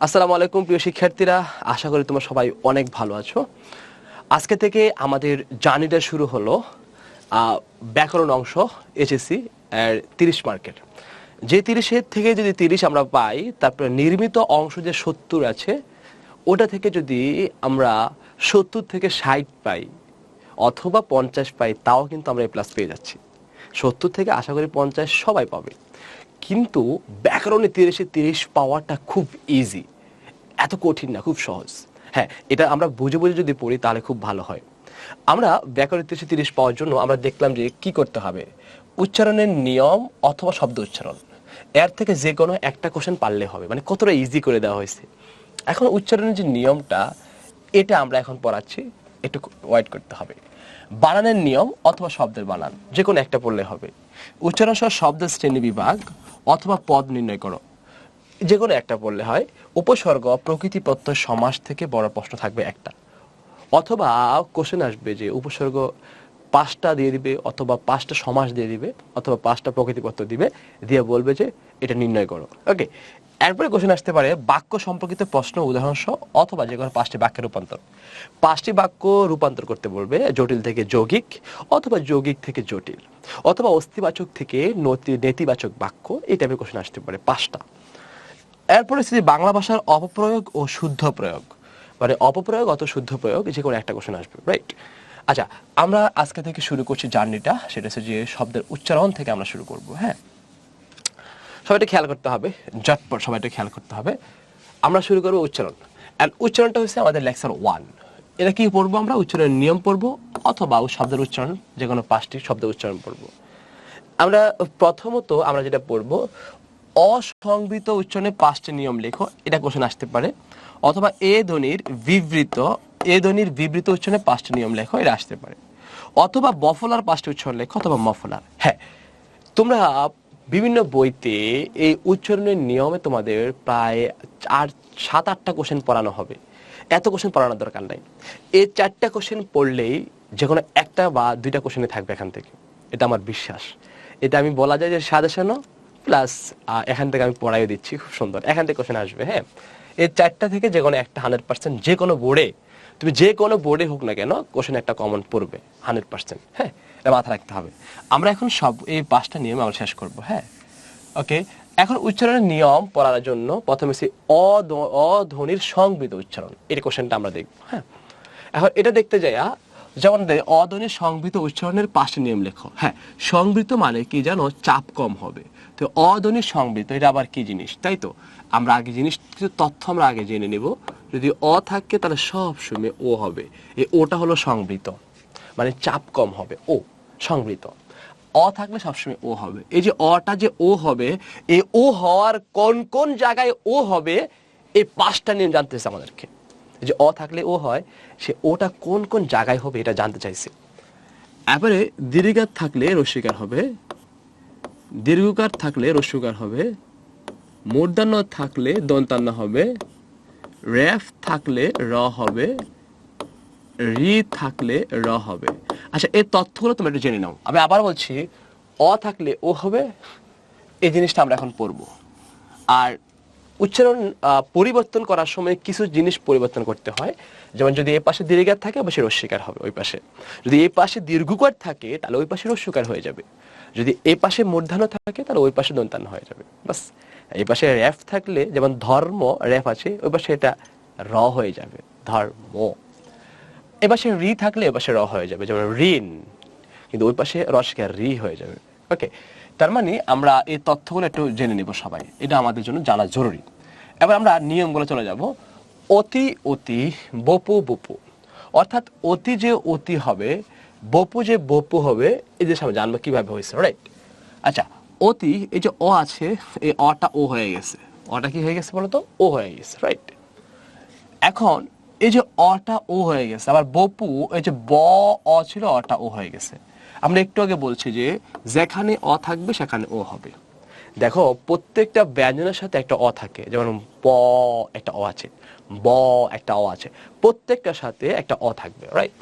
আসসালামু আলাইকুম প্রিয় শিক্ষার্থীরা, আশা করি তোমরা সবাই অনেক ভালো আছো। আজকে থেকে আমাদের জার্নিটা শুরু হলো ব্যাকরণ অংশ এইচএসসি এর 30 মার্কের। যে 30-এর থেকে যদি 30 আমরা পাই, তারপরে নির্মিত অংশ যে 70 আছে ওটা থেকে যদি আমরা 70 থেকে 60 পাই অথবা 50 পাই, তাও কিন্তু আমরা এ প্লাস পেয়ে যাচ্ছি। 70 থেকে আশা করি 50 সবাই পাবে। কিন্তু ব্যাকরণে 30 পাওয়াটা খুব ইজি, এত কঠিন না, খুব সহজ। হ্যাঁ, এটা আমরা বুঝে বুঝে যদি পড়ি তাহলে খুব ভালো হয়। আমরা ব্যাকরণ 30 পাওয়ার জন্য আমরা দেখলাম যে কি করতে হবে, উচ্চারণের নিয়ম অথবা শব্দ উচ্চারণ, এর থেকে যে কোনো একটা কোশ্চেন পারলে হবে। মানে কতটা ইজি করে দেওয়া হয়েছে। এখন উচ্চারণের যে নিয়মটা, এটা আমরা এখন পড়াচ্ছি, একটু ওয়েট করতে হবে। বানানের নিয়ম অথবা শব্দের বানান, যে কোনো একটা পড়লে হবে। উচ্চারণ সহ শব্দের শ্রেণী বিভাগ অথবা পদ নির্ণয় করো, যে কোনো একটা পড়লে হয়। উপসর্গ, প্রকৃতি, প্রত্যয়, সমাস থেকে বড় প্রশ্ন থাকবে একটা, অথবা কোশ্চেন আসবে যে উপসর্গ 5টা দিয়ে দিবে, অথবা 5টা সমাস দিয়ে দিবে, অথবা 5টা প্রকৃতি প্রত্যয় দিবে, দিয়ে বলবে যে এটা নির্ণয় করো। ওকে, এরপরে কোশ্চেন আসতে পারে বাক্য সম্পর্কিত প্রশ্ন, উদাহরণ সহ, অথবা যে কোনো 5টি বাক্যের রূপান্তর। 5টি বাক্য রূপান্তর করতে বলবে, জটিল থেকে যৌগিক, অথবা যৌগিক থেকে জটিল, অথবা অস্তিবাচক থেকে নেতিবাচক বাক্য। এই টাইপের কোশ্চেন আসতে পারে 5টা। এরপরে বাংলা ভাষার অপপ্রয়োগ ও শুদ্ধ প্রয়োগ, মানে অপপ্রয়োগ অত শুদ্ধ প্রয়োগ, যে কোনো একটা কোশ্চেন আসবে, রাইট? আচ্ছা, আমরা আজকে থেকে শুরু করছি জার্নিটা, সেটা হচ্ছে যে শব্দের উচ্চারণ থেকে আমরা শুরু করব। হ্যাঁ, সবাইটা খেয়াল করতে হবে, ঝটপট সবাইটা খেয়াল করতে হবে। আমরা শুরু করবো উচ্চারণ। অ্যান্ড উচ্চারণটা হচ্ছে আমাদের লেকচার 1। এটা কি পড়বো আমরা? উচ্চারণের নিয়ম পড়বো, অথবা শব্দের উচ্চারণ, যে কোনো 5টি শব্দের উচ্চারণ পড়বো। আমরা প্রথমত আমরা যেটা পড়বো, অসংবৃত উচ্চারণে 5টি নিয়ম লেখো, এটা কোশ্চেন আসতে পারে। অথবা এ ধ্বনির বিবৃত উচ্চারণে 5টি নিয়ম লেখো, এটা আসতে পারে। অথবা বফলার 5টি উচ্চারণ লেখো, অথবা মফলার। হ্যাঁ, তোমরা বিভিন্ন বইতে এই উচ্চারণের নিয়মে তোমাদের প্রায় 7-8টা কোশ্চেন পড়ানো হবে। এত কোশ্চেন পড়ানোর দরকার নাই। এই 4টা কোশ্চেন পড়লেই যে কোনো একটা বা 2টা কোশ্চেনে থাকবে এখান থেকে, এটা আমার বিশ্বাস। এটা আমি বলা যায় যে সাজেশনও প্লাস এখান থেকে আমি পড়াইও দিচ্ছি, খুব সুন্দর এখান থেকে কোশ্চেন আসবে। হ্যাঁ, এই 4টা থেকে যে কোনো একটা 100%, যে কোনো বোর্ডে, তুমি যে কোনো বোর্ডে হোক না কেন, কোশ্চেন একটা কমন পড়বে 100%। হ্যাঁ, এটা মাথায় রাখতে হবে। আমরা এখন সব এই 5টা নিয়ম আমরা শেষ করব। হ্যাঁ, ওকে। এখন উচ্চারণের নিয়ম পড়ার জন্য প্রথমে অধ্বনির সংবৃত উচ্চারণ, এই কোশ্চেনটা আমরা দেখব। হ্যাঁ, এখন এটা দেখতে যাইয়া, যেমন অধ্বনির সংবৃত উচ্চারণের 5টি নিয়ম লেখো। হ্যাঁ, সংবৃত মানে কি জানো? চাপ কম হবে। তো অধ্বনির সংবৃত এটা আবার কি জিনিস, তাই তো? আমরা আগে জিনিস, কিছু তথ্য আমরা আগে জেনে নিব। যদি অ থাকে তাহলে সব সময় ও হবে। এই ওটা হলো সংবৃত, মানে চাপ কম হবে, ও সংবৃত। অ থাকলে সবসময় ও হবে। এই যে অটা যে ও হবে, এই ও হওয়ার কোন কোন জায়গায় ও হবে, এই 5টা নিয়ম জানতেছে আমাদেরকে। যে অ থাকলে ও হয়, সে ওটা কোন কোন জায়গায় হবে এটা জানতে চাইছে। এবারে দীর্ঘার থাকলে রস্বীকার হবে, দীর্ঘকার থাকলে রস্যকার হবে, মূর্ধন্য থাকলে দন্তান্ন হবে, রেফ থাকলে র হবে, রি থাকলে র হবে। আচ্ছা, এই তথ্যগুলো তোমরা একটু জেনে নাও। আমি আবার বলছি, অ থাকলে ও হবে, এই জিনিসটা আমরা এখন পড়বো। আর উচ্চারণ পরিবর্তন করার সময় কিছু জিনিস পরিবর্তন করতে হয়। যেমন যদি এই পাশে দীর্ঘার থাকে, অবশ্যই রস্বীকার হবে ওই পাশে। যদি এই পাশে দীর্ঘকার থাকে, তাহলে ওই পাশে রস্যকার হয়ে যাবে। যদি এই পাশে মূর্ধন্য থাকে, তাহলে ওই পাশে দন্তান্ন হয়ে যাবে। বাস। এই পাশে রেফ থাকলে, যেমন ধর্ম রেফ আছে, ওই পাশে এটা র হয়ে যাবে, ধর্ম। এ পাশে রি থাকলে এ পাশে র হয়ে যাবে, যেমন ঋণ। কিন্তু ওই পাশে রস্বীকার রি হয়ে যাবে। ওকে, তার মানে আমরা এই তথ্যগুলো একটু জেনে নেব সবাই, এটা আমাদের জন্য জানা জরুরি। এবার আমরা নিয়মগুলো চলে যাব। অতি, অতি, বপু, বপু। অর্থাৎ অতি যে অতি হবে, বপু যে বপু হবে, এই যে আমরা জানবো কিভাবে হয়েছে, রাইট? আচ্ছা, অতি, এই যে অ আছে, এই অটা ও হয়ে গেছে। অটা কি হয়ে গেছে বলো তো? ও হয়ে গেছে, রাইট? এখন এই যে অটা ও হয়ে গেছে, আবার বপু, এই যে ব অ ছিল, অটা ও হয়ে গেছে। আমরা একটু আগে বলছি যে যেখানে অ থাকবে সেখানে ও হবে। দেখো, প্রত্যেকটা ব্যঞ্জনের সাথে একটা অ থাকে। যেমন প একটা অ আছে, ব একটা অ আছে, প্রত্যেকটার সাথে একটা অ থাকবে, রাইট?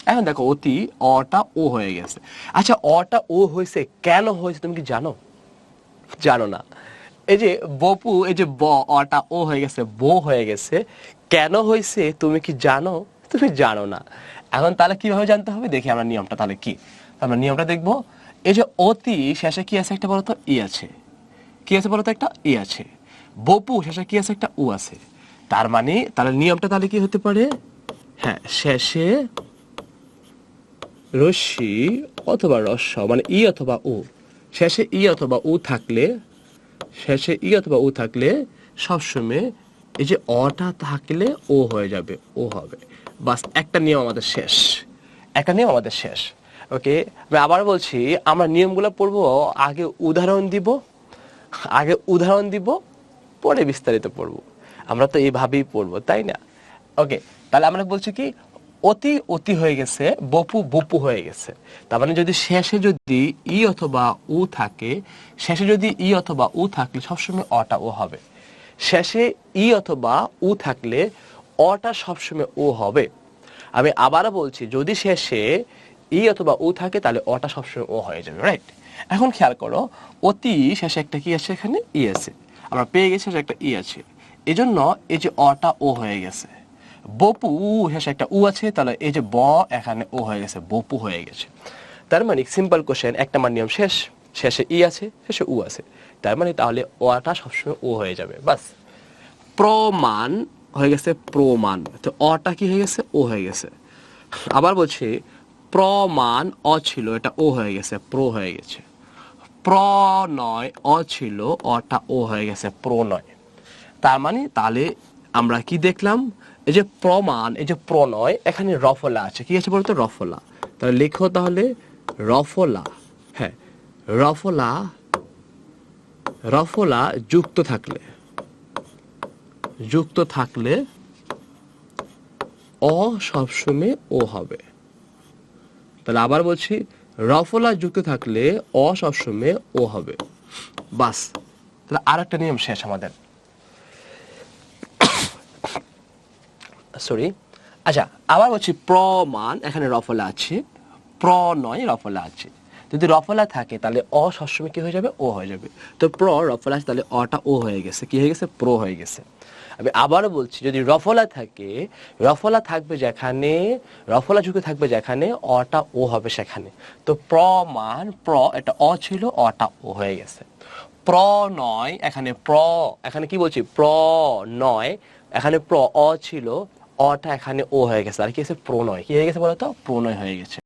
এখন দেখো, অতি, অটা ও হয়ে গেছে। আচ্ছা, অটা ও হয়েছে কেন হয়েছে তুমি কি জানো? জানো না। এই যে বপু, এই যে ব, অটা ও হয়ে গেছে, বো হয়ে গেছে। কেন হয়েছে তুমি কি জানো? তুমি জানো না। এখন তাহলে কিভাবে জানতে হবে, দেখি আমরা নিয়মটা তাহলে কি। আমরা নিয়মটা দেখবো। এই যে অতি শেষে কি আছে একটা বলতো, ই আছে। কি আছে বলতো, একটা ই আছে। বপু শেষে কি আছে, একটা উ আছে। তার মানে তাহলে নিয়মটা তাহলে কি হতে পারে, হ্যাঁ, শেষে রস্যি অথবা রস্য, মানে ই অথবা উ। শেষে ই অথবা উ থাকলে, শেষে ই অথবা উ থাকলে সবসময় এই যে অটা থাকলে ও হয়ে যাবে, ও হবে। বাস, একটা নিয়ম আমাদের শেষ, একটা নিয়ম আমাদের শেষ। ওকে, আমি আবার বলছি, আমরা নিয়মগুলো পড়বো, আগে উদাহরণ দিব, আগে উদাহরণ দিব, পরে বিস্তারিত পড়বো। আমরা তো এইভাবেই পড়বো, তাই না? ওকে, তাহলে আমরা বলছি কি, অতি অতি হয়ে গেছে, বপু বপু হয়ে গেছে। তার মানে যদি শেষে যদি ই অথবা উ থাকে, শেষে যদি ই অথবা উ থাকলে সবসময় অটা ও হবে। শেষে ই অথবা উ থাকলে অটা সবসময় ও হবে। আমি আবারও বলছি, যদি শেষে ই অথবা উ থাকে তাহলে অটা সবসময় ও হয়ে যাবে, রাইট? এখন খেয়াল করো, অতি শেষে একটা কি আছে, এখানে ই আছে। আমরা পেয়ে গেছি শেষে একটা ই আছে, এজন্য এই যে অটা ও হয়ে গেছে। বপু শেষে একটা উ আছে, তাহলে এই যে ব এখানে ও হয়ে গেছে, বপু হয়ে গেছে। তার মানে সিম্পল কোশ্চেন, একটা মান নিয়ম শেষ, শেষে ই আছে, শেষে উ আছে। তার মানে তাহলে অটা সবসময় ও হয়ে যাবে, বাস। প্রমাণ হয়ে গেছে প্রমাণ, তো অটা কি হয়ে গেছে, ও হয়ে গেছে। আবার বলছি, প্রমাণ অ ছিল, এটা ও হয়ে গেছে, প্রো হয়ে গেছে। প্রনয় অ ছিল, অটা ও হয়ে গেছে, প্রনয়। তার মানে তাহলে আমরা কি দেখলাম, এই যে প্রমাণ, এই যে প্রণয়, এখানে রফলা আছে। কি আছে বলতো, রফলা। তাহলে লেখো তাহলে রফলা। হ্যাঁ, রফলা, রফলা যুক্ত থাকলে, যুক্ত থাকলে অ সবসময় ও হবে। তাহলে আবার বলছি, রফলা যুক্ত থাকলে অ সবসময় ও হবে, বাস। তাহলে আর একটা নিয়ম শেষ আমাদের। সরি, আচ্ছা, আবার বলছি, প্রমাণ এখানে রফলা আছে, প্রনয় রফলা আছে। যদি রফলা থাকে তাহলে অ সবসময় কি হয়ে যাবে, ও হয়ে যাবে। তো রফলা আছে, তাহলে অটা ও হয়ে গেছে, কি হয়ে গেছে, প্রো হয়ে গেছে। আমি আবারও বলছি, যদি রফলা থাকে, রফলা থাকবে যেখানে, রফলা যুক্ত থাকবে যেখানে, অটা ও হবে সেখানে। তো প্রমাণ, এটা অ ছিল, অটা ও হয়ে গেছে। প্রনয়, এখানে এখানে কি বলছি, প্রনয়, এখানে অ ছিল, অটা এখানে ও হয়ে গেছে, আর কি হয়েছে, প্রণয়। কি হয়ে গেছে বলতো, প্রণয় হয়ে গেছে।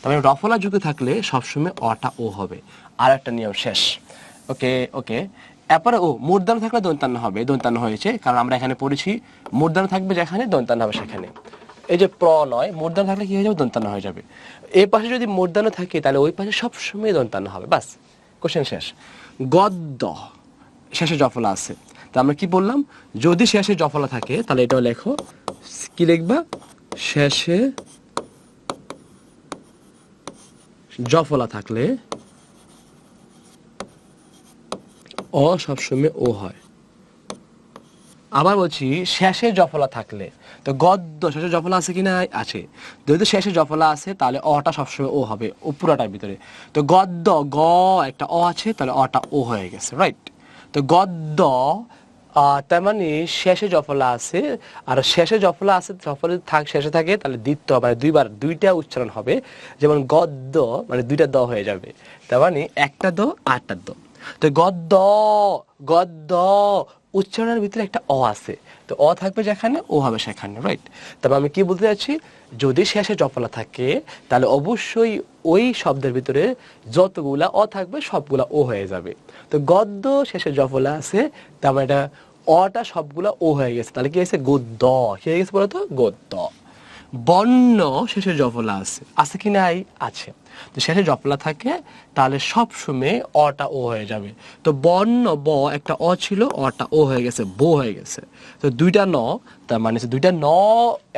তবে রফলা যুগে থাকলে সবসময় অটা ও হবে। আর একটা নিয়ম শেষ। ওকে ওকে, এরপরে মূর্ধন্য থাকলে দন্তান্ন হবে, দন্তান্ন হয়েছে, কারণ আমরা এখানে পড়েছি মূর্ধন্য থাকবে যেখানে, দন্তান্ন হবে সেখানে। এই যে নয়, মূর্ধন্য থাকলে কি হয়ে যাবে, দন্তান্ন হয়ে যাবে। এই পাশে যদি মূর্ধন্য থাকে তাহলে ওই পাশে সবসময় দন্তান্ন হবে, বাস, কোশ্চেন শেষ। গদ্য শেষে জফলা আছে, তা আমরা কি বললাম, যদি শেষে জফলা থাকে তাহলে এটাও লেখো, কি লিখবা, শেষে জফলা থাকলে অ সবসময় ও হয়। আবার বলছি, শেষে জফলা থাকলে, তো গদ্য শেষে জফলা আছে কিনা, আছে। যদি শেষে জফলা আছে তাহলে অটা সবসময় ও হবে, ও পুরাটার ভিতরে। তো গদ্য, গ একটা অ আছে, তাহলে অটা ও হয়ে গেছে, রাইট? তো গদ্য, তার মানে শেষে জফলা আছে, আর শেষে জফলা আছে, জফলা শেষে থাকে তাহলে দ্বিতীয়, মানে দুইবার, দুইটা উচ্চারণ হবে। যেমন গদ্য মানে দুইটা দ হয়ে যাবে, তার মানে একটা দ, আটটা দ। তো গদ্য, গদ্য উচ্চারণের ভিতরে একটা অ আছে, তো অ থাকবে যেখানে, ও হবে সেখানে, রাইট? তবে আমি কি বলতে চাচ্ছি, যদি শেষে জফলা থাকে তাহলে অবশ্যই ওই শব্দের ভিতরে যতগুলা অ থাকবে সবগুলা ও হয়ে যাবে। তো গদ্য শেষে জফলা আছে, তার মানে এটা অটা সবগুলা ও হয়ে গেছে, তাহলে কি হয়েছে, গদ্য। কি হয়ে গেছে বলতো, গদ্য। বর্ণ শেষে জফলা আছে, আছে কি নাই, আছে। তো শেষে জফলা থাকে তাহলে সবসময় অটা ও হয়ে যাবে। তো বর্ণ, ব একটা অ ছিল, অটা ও হয়ে গেছে, বো হয়ে গেছে। তো দুইটা ন, তার মানে দুইটা ন,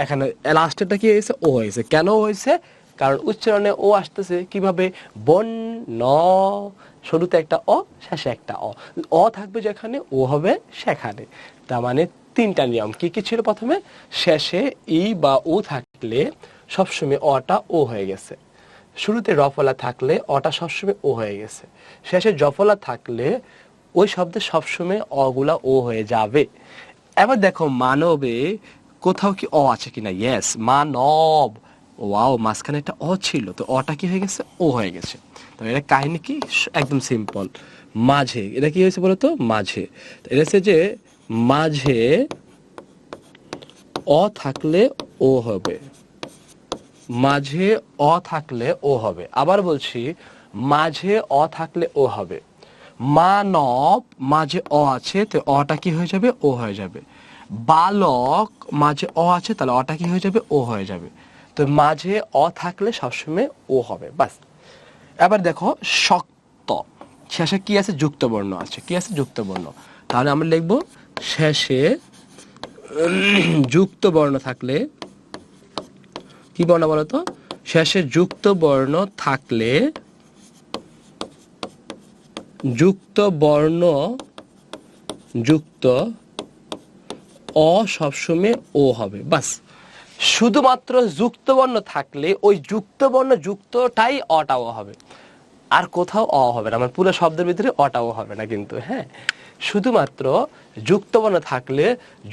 এখানে লাস্টেরটা কি হয়েছে, ও হয়েছে। কেন হয়েছে, কারণ উচ্চারণে ও আসতেছে কিভাবে, বর্ণ, শুরুতে একটা অ, শেষে একটা অ থাকবে যেখানে, ও হবে সেখানে। তার মানে তিনটা নিয়ম কি কি ছিল, প্রথমে শেষে ই বা ও থাকলে সবসময় অটা ও হয়ে গেছে, শুরুতে রফলা থাকলে অটা সবসময় ও হয়ে গেছে, শেষে জফলা থাকলে ওই শব্দে সবসময় অগুলা ও হয়ে যাবে। এবার দেখো মানবে কোথাও কি অ আছে কিনা, ইয়েস মানব, ওয়াও মাঝখানে একটা অ ছিল, তো অটা কি হয়ে গেছে, ও হয়ে গেছে। তো এটা কাহিনী কি, একদম সিম্পল। মাঝে এটা কি হয়েছে বলতো, মাঝে, এটা হচ্ছে যে মাঝে অ থাকলে ও হবে, মাঝে অ থাকলে ও হবে। আবার বলছি, মাঝে অ থাকলে ও হবে। মানব মাঝে অ আছে, তো অটা কি হয়ে যাবে, ও হয়ে যাবে। বালক মাঝে অ আছে, তাহলে অটা কি হয়ে যাবে, ও হয়ে যাবে। তো মাঝে অ থাকলে সবসময় ও হবে, বাস। এবার দেখো শক্ত, শেষে কি আছে, যুক্ত বর্ণ আছে, কি আছে, যুক্ত বর্ণ। তাহলে আমরা লিখব শেষে যুক্ত বর্ণ থাকলে, কি বর্ণ বলতো, শেষে যুক্ত বর্ণ থাকলে, যুক্ত বর্ণ যুক্ত অ সবসময় ও হবে, বাস। শুধুমাত্র যুক্ত বর্ণ থাকলে ওই যুক্ত বর্ণ যুক্তটাই অটাও হবে, আর কোথাও অ হবে না, আমার পুরো শব্দের ভিতরে অটাও হবে না কিন্তু, হ্যাঁ। শুধুমাত্র যুক্তবর্ণ থাকলে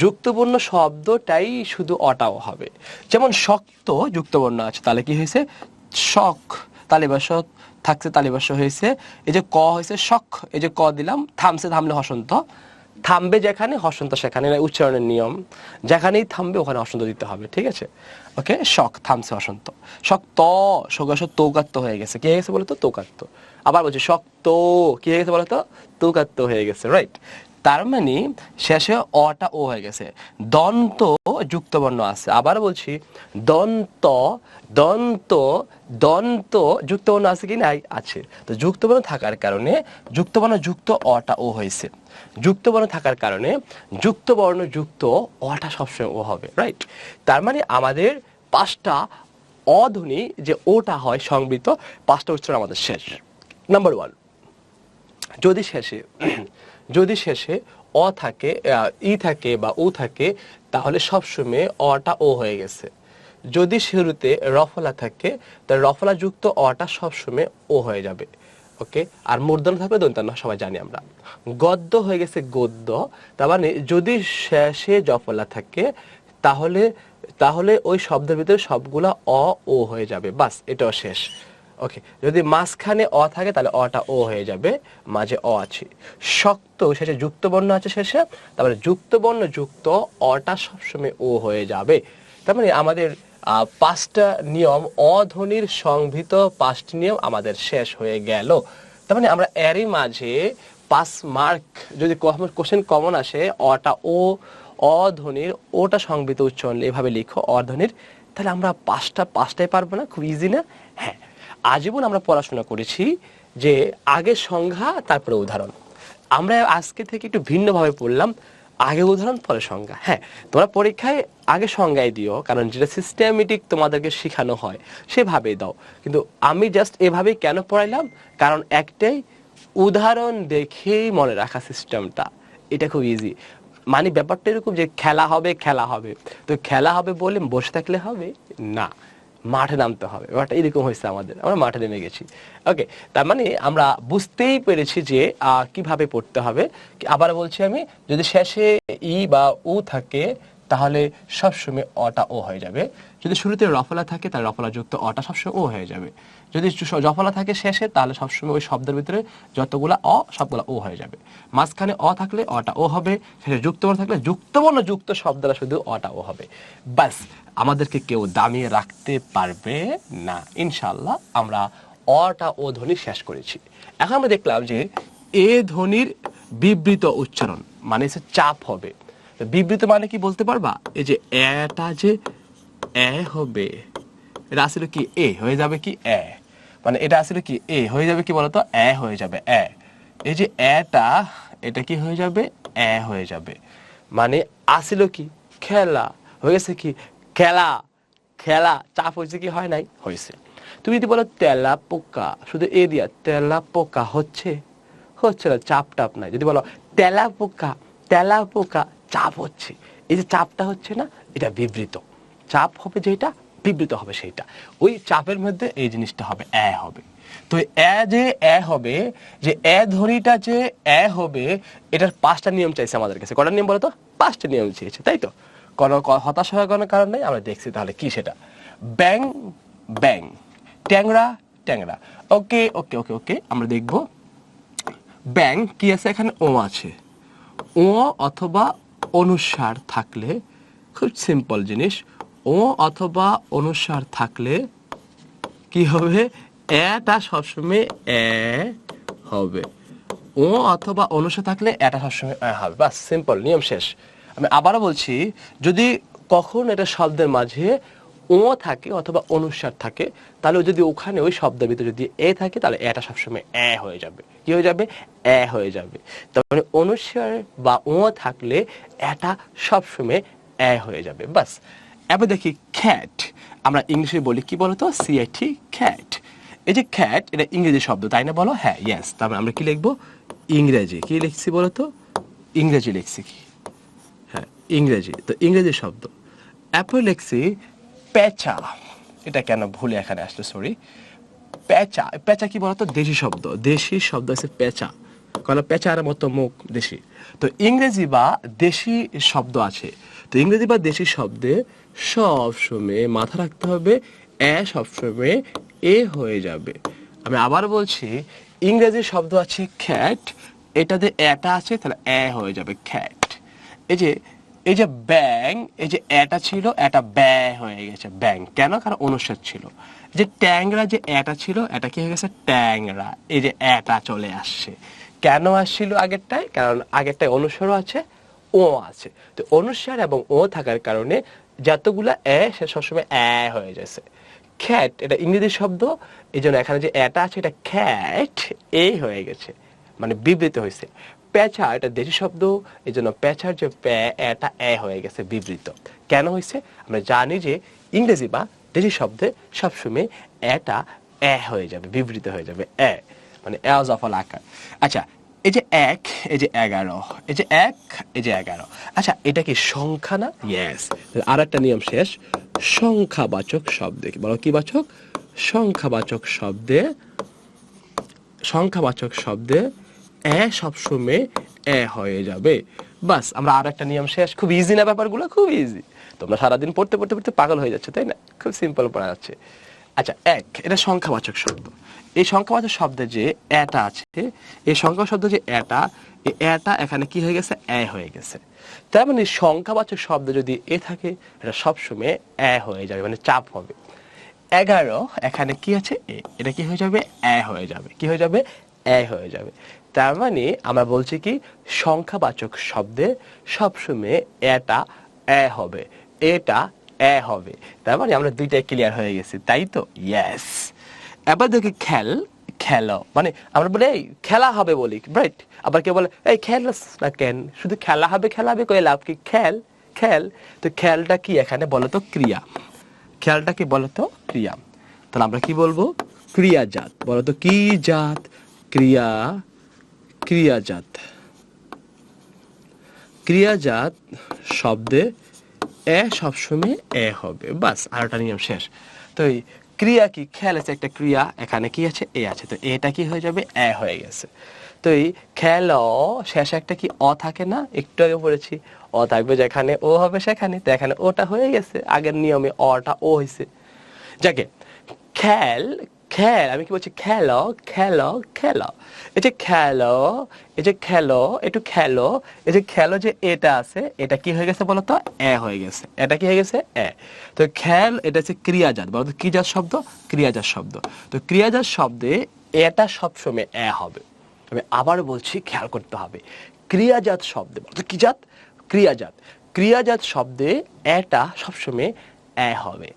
যুক্তবর্ণ শব্দটাই শুধু অটাও হবে। যেমন শক্ত যুক্তবর্ণ আছে, তাহলে কি হয়েছে, শখ, তালিবাস থাকছে, তালিবাস হয়েছে। এই যে ক হয়েছে শখ, এই যে ক দিলাম, থামছে, থামলে হসন্ত, থামবে যেখানে হসন্ত সেখানে, উচ্চারণের নিয়ম, যেখানেই থামবে ওখানে হসন্ত দিতে হবে, ঠিক আছে। ওকে, শখ, থামছে হসন্ত। শক্ত, সগাস তৌকাত্ত হয়ে গেছে, কি হয়ে গেছে বলতো, তৌকাত্ত। আবার বলছি শক্ত, কি হয়ে গেছে বলতো, তৌকাত্ত হয়ে গেছে, রাইট। তার মানে শেষে অটা ও হয়ে গেছে। দন্ত যুক্তবর্ণ আছে, আবার বলছি দন্ত, দন্ত, দন্ত যুক্তবর্ণ আছে কি নাই, আছে। তো যুক্তবর্ণ থাকার কারণে যুক্তবর্ণ যুক্ত অটা ও হয়েছে। যুক্তবর্ণ থাকার কারণে যুক্তবর্ণ যুক্ত অটা সবসময় ও হবে, রাইট। তার মানে আমাদের 5টা অধ্বনি যে ওটা হয় সংবৃত, 5টা উচ্চারণ আমাদের শেষ। নাম্বার 1, যদি শেষে অ থাকে, ই থাকে বা উ থাকে, তাহলে সবসময় অটা ও হয়ে গেছে। যদি শুরুতে রফলা থাকে, তাহলে রফলা যুক্ত অটা সবসময় ও হয়ে যাবে, ওকে। আর মূর্ধন্য থাকবে দন্তান্ন, সবাই জানি আমরা। গদ্য হয়ে গেছে গদ্য, তার মানে যদি শেষে জফলা থাকে, তাহলে তাহলে ওই শব্দের ভিতরে সবগুলা অ ও হয়ে যাবে, বাস, এটাও শেষ, ওকে। যদি মাঝখানে অ থাকে তাহলে অটা ও হয়ে যাবে, মাঝে অ আছে। শক্ত, শেষে যুক্ত বর্ণ আছে শেষে, তারপরে যুক্ত বর্ণ যুক্ত অটা সবসময় ও হয়ে যাবে। তার মানে আমাদের 5টা নিয়ম, অধ্বনির সংবৃত 5টি নিয়ম আমাদের শেষ হয়ে গেল। তার মানে আমরা এরই মাঝে 5 মার্ক, যদি কোশ্চেন কমন আসে, অটা ও, অধ্বনির ওটা সংবৃত উচ্চারণ এভাবে লিখো অধ্বনির, তাহলে আমরা 5টাই পারবো না, খুব ইজি না? হ্যাঁ। আজীবন আমরা পড়াশোনা করেছি যে আগে সংজ্ঞা তারপরে উদাহরণ, আমরা আজকে থেকে একটু ভিন্নভাবে পড়লাম, আগে উদাহরণ পরে সংজ্ঞা। হ্যাঁ, তোমরা পরীক্ষায় আগে সংজ্ঞায় দিও, কারণ যেটা সিস্টেমেটিক তোমাদেরকে শেখানো হয় সেভাবেই দাও। কিন্তু আমি জাস্ট এভাবেই কেন পড়াইলাম, কারণ একটাই, উদাহরণ দেখেই মনে রাখা সিস্টেমটা, এটা খুব ইজি। মানে ব্যাপারটা এরকম যে খেলা হবে, খেলা হবে, তো খেলা হবে বলে বসে থাকলে হবে না, মাঠে নামতে হবে। ব্যাপারটা এরকম হয়েছে আমাদের, আমরা মাঠে নেমে গেছি, ওকে। তার মানে আমরা বুঝতেই পেরেছি যে কিভাবে পড়তে হবে। আবার বলছি আমি, যদি শেষে ই বা উ থাকে তাহলে সবসময় অটা ও হয়ে যাবে। যদি শুরুতে রফলা থাকে তাহলে রফলা যুক্ত অটা সবসময় ও হয়ে যাবে। যদি জফলা থাকে শেষে তাহলে সবসময় ওই শব্দের ভিতরে যতগুলা অ সবগুলা ও হয়ে যাবে। মাঝখানে অ থাকলে অটা ও হবে, শেষে যুক্তবর্ণ থাকলে যুক্তবর্ণ যুক্ত শব্দটা শুধু অটা ও হবে, বাস। আমাদেরকে কেউ দামিয়ে রাখতে পারবে না, ইনশাআল্লাহ। আমরা অটা ও ধ্বনি শেষ করেছি। এখন আমরা দেখলাম যে এ ধ্বনির বিবৃত উচ্চারণ মানে হচ্ছে চাপ হবে। বিবৃত মানে কি বলতে পারবা? এই যে এটা যে এ হবে, এটা আসলে কি এ হয়ে যাবে কি এ, মানে এটা আসলে কি এ হয়ে যাবে কি বলতো, এ হয়ে যাবে এ। এই যে এটা কি হয়ে যাবে, এ হয়ে যাবে। মানে আসিল কি খেলা, হয়ে গেছে কি খেলা, খেলা। চাপ হয়েছে কি হয় নাই, হয়েছে। তুমি যদি বলো তেলা পোকা, শুধু এ দিয়া তেলা পোকা হচ্ছে, হচ্ছে না, চাপ টাপ নাই। যদি বলো তেলা পোকা চাপ হচ্ছে, এই যে চাপটা হচ্ছে না, এটা বিবৃত। চাপ হবে যেটা, বিবৃত হবে সেইটা। ওই চাপের মধ্যে এই জিনিসটা হবে, এ হবে। তো এ যে এ হবে, যে এ ধ্বনিটা যে এ হবে, এটার 5টা নিয়ম চাইছে আমাদের কাছে। কটা নিয়ম বলো তো? 5টা নিয়ম চেয়েছে, তাই তো? কোনো হতাশ হওয়ার কোনো কারণ নেই, আমরা দেখছি তাহলে কি সেটা। ব্যাং ব্যাং, ট্যাংরা ট্যাংরা। ওকে ওকে ওকে ওকে, আমরা দেখব। ব্যাং কি আছে এখানে? ও আছে। ও অথবা অনুস্বার থাকলে, খুব সিম্পল জিনিস, ও অথবা অনুস্বার থাকলে কি হবে? এটা সবসময় এ হবে। ও অথবা অনুস্বার থাকলে এটা সবসময় এ হবে। বাস, সিম্পল, নিয়ম শেষ। আমি আবারও বলছি, যদি কখন এটা শব্দের মাঝে ও থাকে অথবা অনুস্বার থাকে, তাহলে যদি ওখানে ওই শব্দের ভিতরে যদি এ থাকে, তাহলে এটা সবসময় এ হয়ে যাবে। কি হয়ে যাবে? এ হয়ে যাবে। তার মানে অনুস্বার বা ও থাকলে এটা সবসময় এ হয়ে যাবে। বাস। এবার দেখি খ্যাট। আমরা ইংলিশে বলি কি বলতো? সিএটি, খ্যাট। এই যে খ্যাট, এটা ইংরেজি শব্দ, তাই না বলো? হ্যাঁ, ইয়েস। তারপরে আমরা কি লিখবো? ইংরেজি। কি লিখছি বলতো? ইংরেজি লিখছি কি? হ্যাঁ, ইংরেজি। তো ইংরেজি শব্দ। এরপর লিখছি পেঁচা। এটা কেন ভুলে এখানে আসলো, সরি। পেঁচা, পেঁচা কি বলতো? দেশি শব্দ। দেশি শব্দ আছে পেঁচা, কারণ পেঁচার মতো মুখ, দেশি। তো ইংরেজি বা দেশি শব্দ আছে, তো ইংরেজি বা দেশি শব্দে সবসময় মাথা রাখতে হবে এ সবসময় এ হয়ে যাবে। আমি আবার বলছি, ইংরেজি শব্দ আছে খ্যাট, এটাতে এটা আছে, তাহলে এ হয়ে যাবে খ্যাট। এই যে ব্যাং, এই যে এটা ছিল, এটা ব্যা হয়ে গেছে ব্যাং। কেন? কারণ অনুস্বার ছিল। যে ট্যাংরা, যে এটা ছিল, এটা কি হয়ে গেছে? ট্যাংরা। এই যে এটা চলে আসছে, কেন আসছিল আগেরটায়? কারণ আগেরটায় অনুস্বারও আছে, ও আছে। তো অনুস্বার এবং ও থাকার কারণে যতগুলা এ, সে সবসময় এ হয়ে যাচ্ছে। খ্যাট, এটা ইংরেজি শব্দ, এই জন্য এখানে যে এটা আছে, এটা খ্যাট এ হয়ে গেছে, মানে বিবৃত হয়েছে। পেঁচা, এটা দেশি শব্দ, এই জন্য পেঁচার যে এটা এ হয়ে গেছে, বিবৃত। কেন হয়েছে? আমরা জানি যে ইংরেজি বা দেশি শব্দে সবসময় এটা এ হয়ে যাবে, বিবৃত হয়ে যাবে, এ মানে এজফল আকার। আচ্ছা, এই যে 1, এই যে 11, এই যে 1, এই যে 11। আচ্ছা, এটা কি সংখ্যা না? ইয়েস। আর একটা নিয়ম শেষ। সংখ্যাবাচক শব্দে বলো, কি বাচক? সংখ্যাবাচক শব্দে, সংখ্যাবাচক শব্দে এ সবসময় এ হয়ে যাবে। বাস, আমরা আর একটা নিয়ম শেষ। খুব ইজি না ব্যাপারগুলো? খুব ইজি। তোমরা সারাদিন পড়তে পড়তে পড়তে পাগল হয়ে যাচ্ছে, তাই না? খুব সিম্পল পড়া যাচ্ছে। আচ্ছা, 1, এটা সংখ্যাবাচক শব্দ। এই সংখ্যাবাচক শব্দে যে এটা আছে, এই সংখ্যা শব্দ যে এটা, এই এটা এখানে কি হয়ে গেছে? এ হয়ে গেছে। তার মানে সংখ্যাবাচক শব্দ যদি এ থাকে, এটা সবসময় এ হয়ে যাবে, মানে চাপ হবে। 11, এখানে কি আছে? এ। এটা কি হয়ে যাবে? এ হয়ে যাবে। কি হয়ে যাবে? এ হয়ে যাবে। তার মানে আমরা বলছি কি, সংখ্যাবাচক শব্দে সবসময় এটা এ হবে, এটা এ হবে। তার মানে আমরা দুইটাই ক্লিয়ার হয়ে গেছি, তাই তো? ইয়েস। এবার দেখি খেল, খেলো, মানে আমরা বলি এই খেলা হবে বলি, রাইট? আবার কেউ বলে এই খেলাস না কেন, শুধু খেলা হবে, খেলাবে কই লাভ কি? খেল, খেল। তো খেলটা কি এখানে বলো তো? ক্রিয়া। খেয়ালটা কি বলতো? ক্রিয়া। তাহলে আমরা কি বলবো? ক্রিয়াজাত। বলতো কি জাত? ক্রিয়া, ক্রিয়াজাত। ক্রিয়াজাত শব্দে এ সবসময় এ হবে। বাস, আর একটা নিয়ম শেষ। তো এই ক্রিয়া কি? খেল আছে একটা ক্রিয়া, এখানে কি আছে? এ আছে, তো এটা কি হয়ে যাবে? এ হয়ে গেছে। তো এই খেল শেষে একটা কি অ থাকে না? একটু আগে পড়েছি, অ থাকবে যেখানে, ও হবে সেখানে। তো এখানে ওটা হয়ে গেছে, আগের নিয়মে অটা ও হয়েছে। যাকে খেল, খেল, আমি কি বলছি? খেলো, খেলো, খেলো। এই যে খেলো, এই যে খেলো, একটু খেলো, এই যে খেলো, যে এটা আছে, এটা কি হয়ে গেছে বলতো? এ হয়ে গেছে। এটা কি হয়ে গেছে? এ। তো খেল, এটা হচ্ছে ক্রিয়াজাত। বলতো কি জাত শব্দ? ক্রিয়াজাত শব্দ। তো ক্রিয়াজাত শব্দে এটা সবসময় এ হবে। আমি আবার বলছি, খেয়াল করতে হবে। ক্রিয়াজাত শব্দে বলতো কি জাত? ক্রিয়াজাত। ক্রিয়াজাত শব্দে এটা সবসময় এ হবে।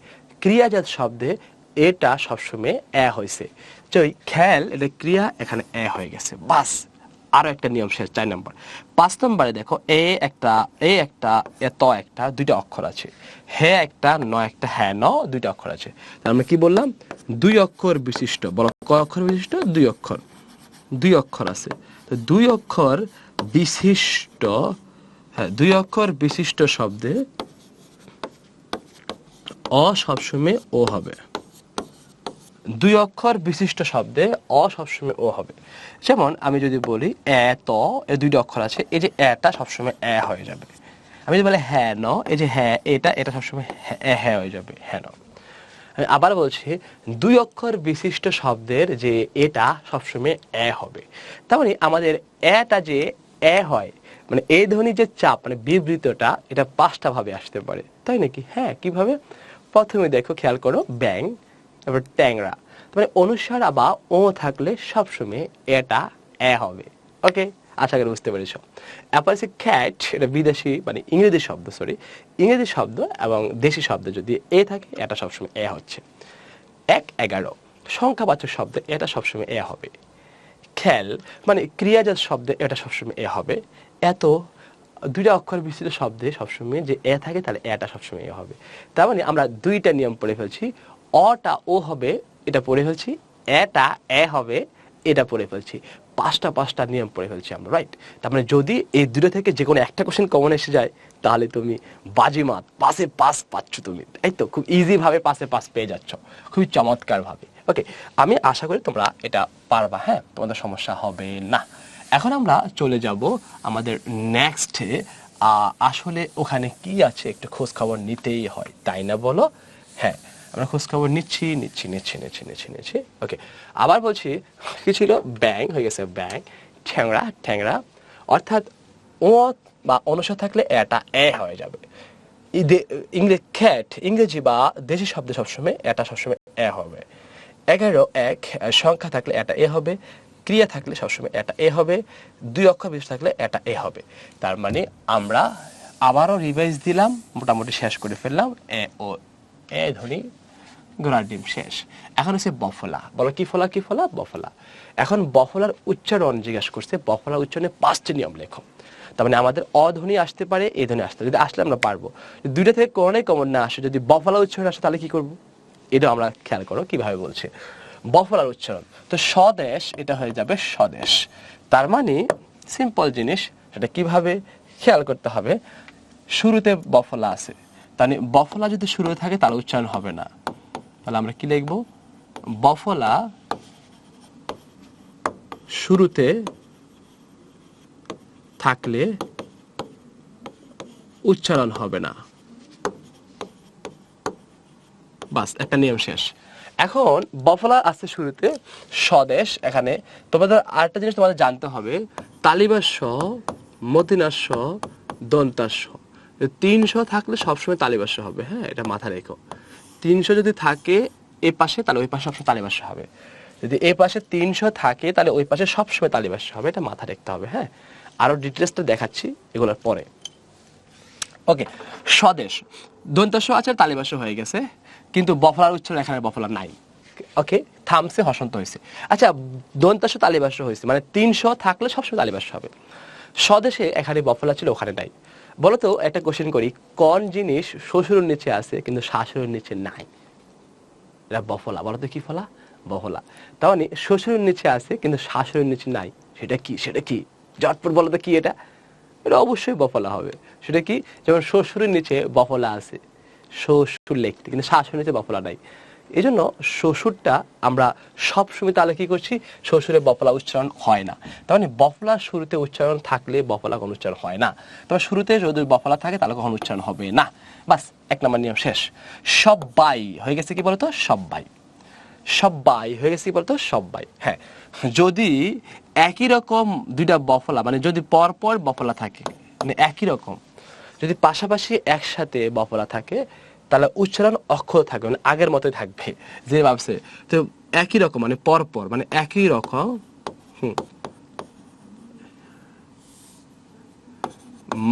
ক্রিয়াজাত শব্দে এটা সবসময় এ হয়েছে। তো খেল, এটা ক্রিয়া, এখানে এ হয়ে গেছে। বাস, আরো একটা নিয়ম শেষ, 4 নম্বর। 5 নম্বরে দেখো, এ একটা, এ একটা, এত একটা, দুইটা অক্ষর আছে। হে একটা, ন একটা, হ্যাঁ ন, দুইটা অক্ষর আছে। তার আমরা কি বললাম? 2 অক্ষর বিশিষ্ট। বলো কয় অক্ষর বিশিষ্ট? 2 অক্ষর। 2 অক্ষর আছে। তো 2 অক্ষর বিশিষ্ট, হ্যাঁ, 2 অক্ষর বিশিষ্ট শব্দে অ সবসময় ও হবে। দুই অক্ষর বিশিষ্ট শব্দে অ সবসময় ও হবে। যেমন আমি যদি বলি এত, এই দুইটা অক্ষর আছে, এই যে এটা সবসময় এ হয়ে যাবে। আমি যদি বলি হ্যাঁ ন, এই যে হ্যাঁ এটা সবসময় হ্যাঁ হয়ে যাবে, হ্যাঁ ন। আমি আবার বলছি, দুই অক্ষর বিশিষ্ট শব্দের যে এটা সবসময় এ হবে। তার মানে আমাদের এটা যে এ হয়, মানে এই ধ্বনির যে চাপ, মানে বিবৃতটা, এটা পাঁচটা ভাবে আসতে পারে, তাই নাকি? হ্যাঁ, কিভাবে? প্রথমে দেখো, খেয়াল করো, ব্যাং, তারপর ট্যাংরা। মানে অনুস্বার বা ও থাকলে সবসময় এটা এ হবে। ওকে, আশা করি বুঝতে পেরেছ। এরপর আছে ক্যাট, এটা বিদেশি মানে ইংরেজি শব্দ, ইংরেজি শব্দ এবং দেশি শব্দ যদি এ থাকে, এটা সবসময় এ হচ্ছে। 1-11 সংখ্যাবাচক শব্দে এটা সবসময় এ হবে। খেল মানে ক্রিয়াজাত শব্দে এটা সবসময় এ হবে। এত দুইটা অক্ষর বিশিষ্ট শব্দে সবসময় যে এ থাকে, তাহলে এটা সবসময় এ হবে। তার মানে আমরা দুইটা নিয়ম পড়ে ফেলছি, অটা ও হবে, এটা পড়ে ফেলছি, এটা এ হবে, এটা পড়ে ফেলছি। পাঁচটা নিয়ম পড়ে ফেলছি আমরা, রাইট? তার মানে যদি এই দুটো থেকে যে কোনো একটা কোশ্চেন কমন এসে যায়, তাহলে তুমি বাজিমাত, পাশে পাস পাচ্ছ তুমি, এই তো খুব ইজি ভাবে পাশে পাস পেয়ে যাচ্ছ, খুবই চমৎকার ভাবে। ওকে, আমি আশা করি তোমরা এটা পারবা, হ্যাঁ, তোমাদের সমস্যা হবে না। এখন আমরা চলে যাব আমাদের নেক্সটে। আসলে ওখানে কি আছে একটু খোঁজ খবর নিতেই হয়, তাই না বলো? হ্যাঁ, আমরা খোঁজ খবর নিচ্ছি। ওকে, আবার বলছি, কি ছিল? ব্যাং হয়ে গেছে ব্যাং, ঠ্যাংরা, অর্থাৎ ও বা অনুস্বার থাকলে এটা এ হয়ে যাবে। ইংরেজি বা দেশি শব্দ সবসময় এটা সবসময় এ হবে। 11 সংখ্যা থাকলে এটা এ হবে, ক্রিয়া থাকলে সবসময় এটা এ হবে, দুই অক্ষর বিশিষ্ট থাকলে এটা এ হবে। তার মানে আমরা আবারও রিভাইজ দিলাম, মোটামুটি শেষ করে ফেললাম। এ ও এ ধ্বনি, ঘোড়ার ডিম শেষ। এখন হচ্ছে বফলা। বলো কি ফলা? বফলা। এখন বফলার উচ্চারণ জিজ্ঞাসা করছে। বফলার উচ্চারণে 5টি নিয়ম লেখো। তার মানে আমাদের অধ্বনি আসতে পারে, এই ধ্বনি আসতে পারে। যদি আসলে আমরা পারবো। দুইটা থেকে কোনোটাই কমন না আসে, যদি বফলা উচ্চারণ আসে, তাহলে কি করবো? এটা আমরা খেয়াল করো কিভাবে বলছে। বফলার উচ্চারণ তো স্বদেশ, এটা হয়ে যাবে স্বদেশ। তার মানে সিম্পল জিনিস, সেটা কিভাবে খেয়াল করতে হবে। শুরুতে বফলা আছে, তাহলে বফলা যদি শুরুতে থাকে তাহলে উচ্চারণ হবে না। তাহলে আমরা কি লিখবো? বফলা শুরুতে থাকলে উচ্চারণ হবে না। বাস, একটা নিয়ম শেষ। এখন বফলা আছে শুরুতে, স্বদেশ। এখানে তোমাদের আরেকটা জিনিস তোমাদের জানতে হবে, তালিবাস, মতিনাস, দন্তাস। 300 থাকলে সবসময় তালিবাস হবে, হ্যাঁ, এটা মাথা রেখো। 300 যদি থাকে এ পাশে, তাহলে ওই পাশে সবসময় তালিবাস হবে। যদি এ পাশে 300 থাকে, তাহলে ওই পাশে সবসময় তালিবাস হবে, এটা মাথা রাখতে হবে, হ্যাঁ। আরো ডিটেলসটা দেখাচ্ছি এগুলোর পরে। ওকে, স্বদেশ দন্তাস আছে, তালিবাস হয়ে গেছে, কিন্তু বফলার উচ্চারণ এখানে বফলা নাই। ওকে, থামছে, হসন্ত হয়েছে। আচ্ছা, দন্তাস তালিবাস হয়েছে, মানে 300 থাকলে সবসময় তালিবাস হবে। স্বদেশে এখানে বফলা ছিল, ওখানে নাই। বলতো একটা কোশ্চেন করি, কোন জিনিস শ্বশুরের নিচে আছে কিন্তু শাশুড়ির নিচে নাই? এটা বফলা। বলতো কি ফলা? বফলা। তার মানে শ্বশুরের নিচে আছে কিন্তু শাশুড়ির নিচে নাই। সেটা কি? জটপট বলো তো কি এটা? এটা অবশ্যই বফলা হবে। সেটা কি? যেমন শ্বশুরের নিচে বফলা আছে, শ্বশুর লিখতে, কিন্তু শাশুড়ির নিচে বফলা নাই। এই জন্য শ্বশুরটা আমরা সবসময় তাহলে কি করছি, শ্বশুরের বফলা উচ্চারণ হয় না। তার মানে বফলার শুরুতে উচ্চারণ থাকলে বফলা কোনো উচ্চারণ হয় না। তবে শুরুতে যদি বফলা থাকে তাহলে কখনো উচ্চারণ হবে না। বাস, 1 নম্বর নিয়ম শেষ। সব্বাই হয়ে গেছে কি বলতো? সব্বাই হয়ে গেছে কি বলতো? সব্বাই। হ্যাঁ, যদি একই রকম দুইটা বফলা, মানে যদি পরপর বফলা থাকে, মানে একই রকম, যদি পাশাপাশি একসাথে বফলা থাকে, তাহলে উচ্চারণ অক্ষর থাকবে, মানে আগের মতোই থাকবে যে ভাবছে। তো একই রকম মানে পরপর, মানে একই রকম,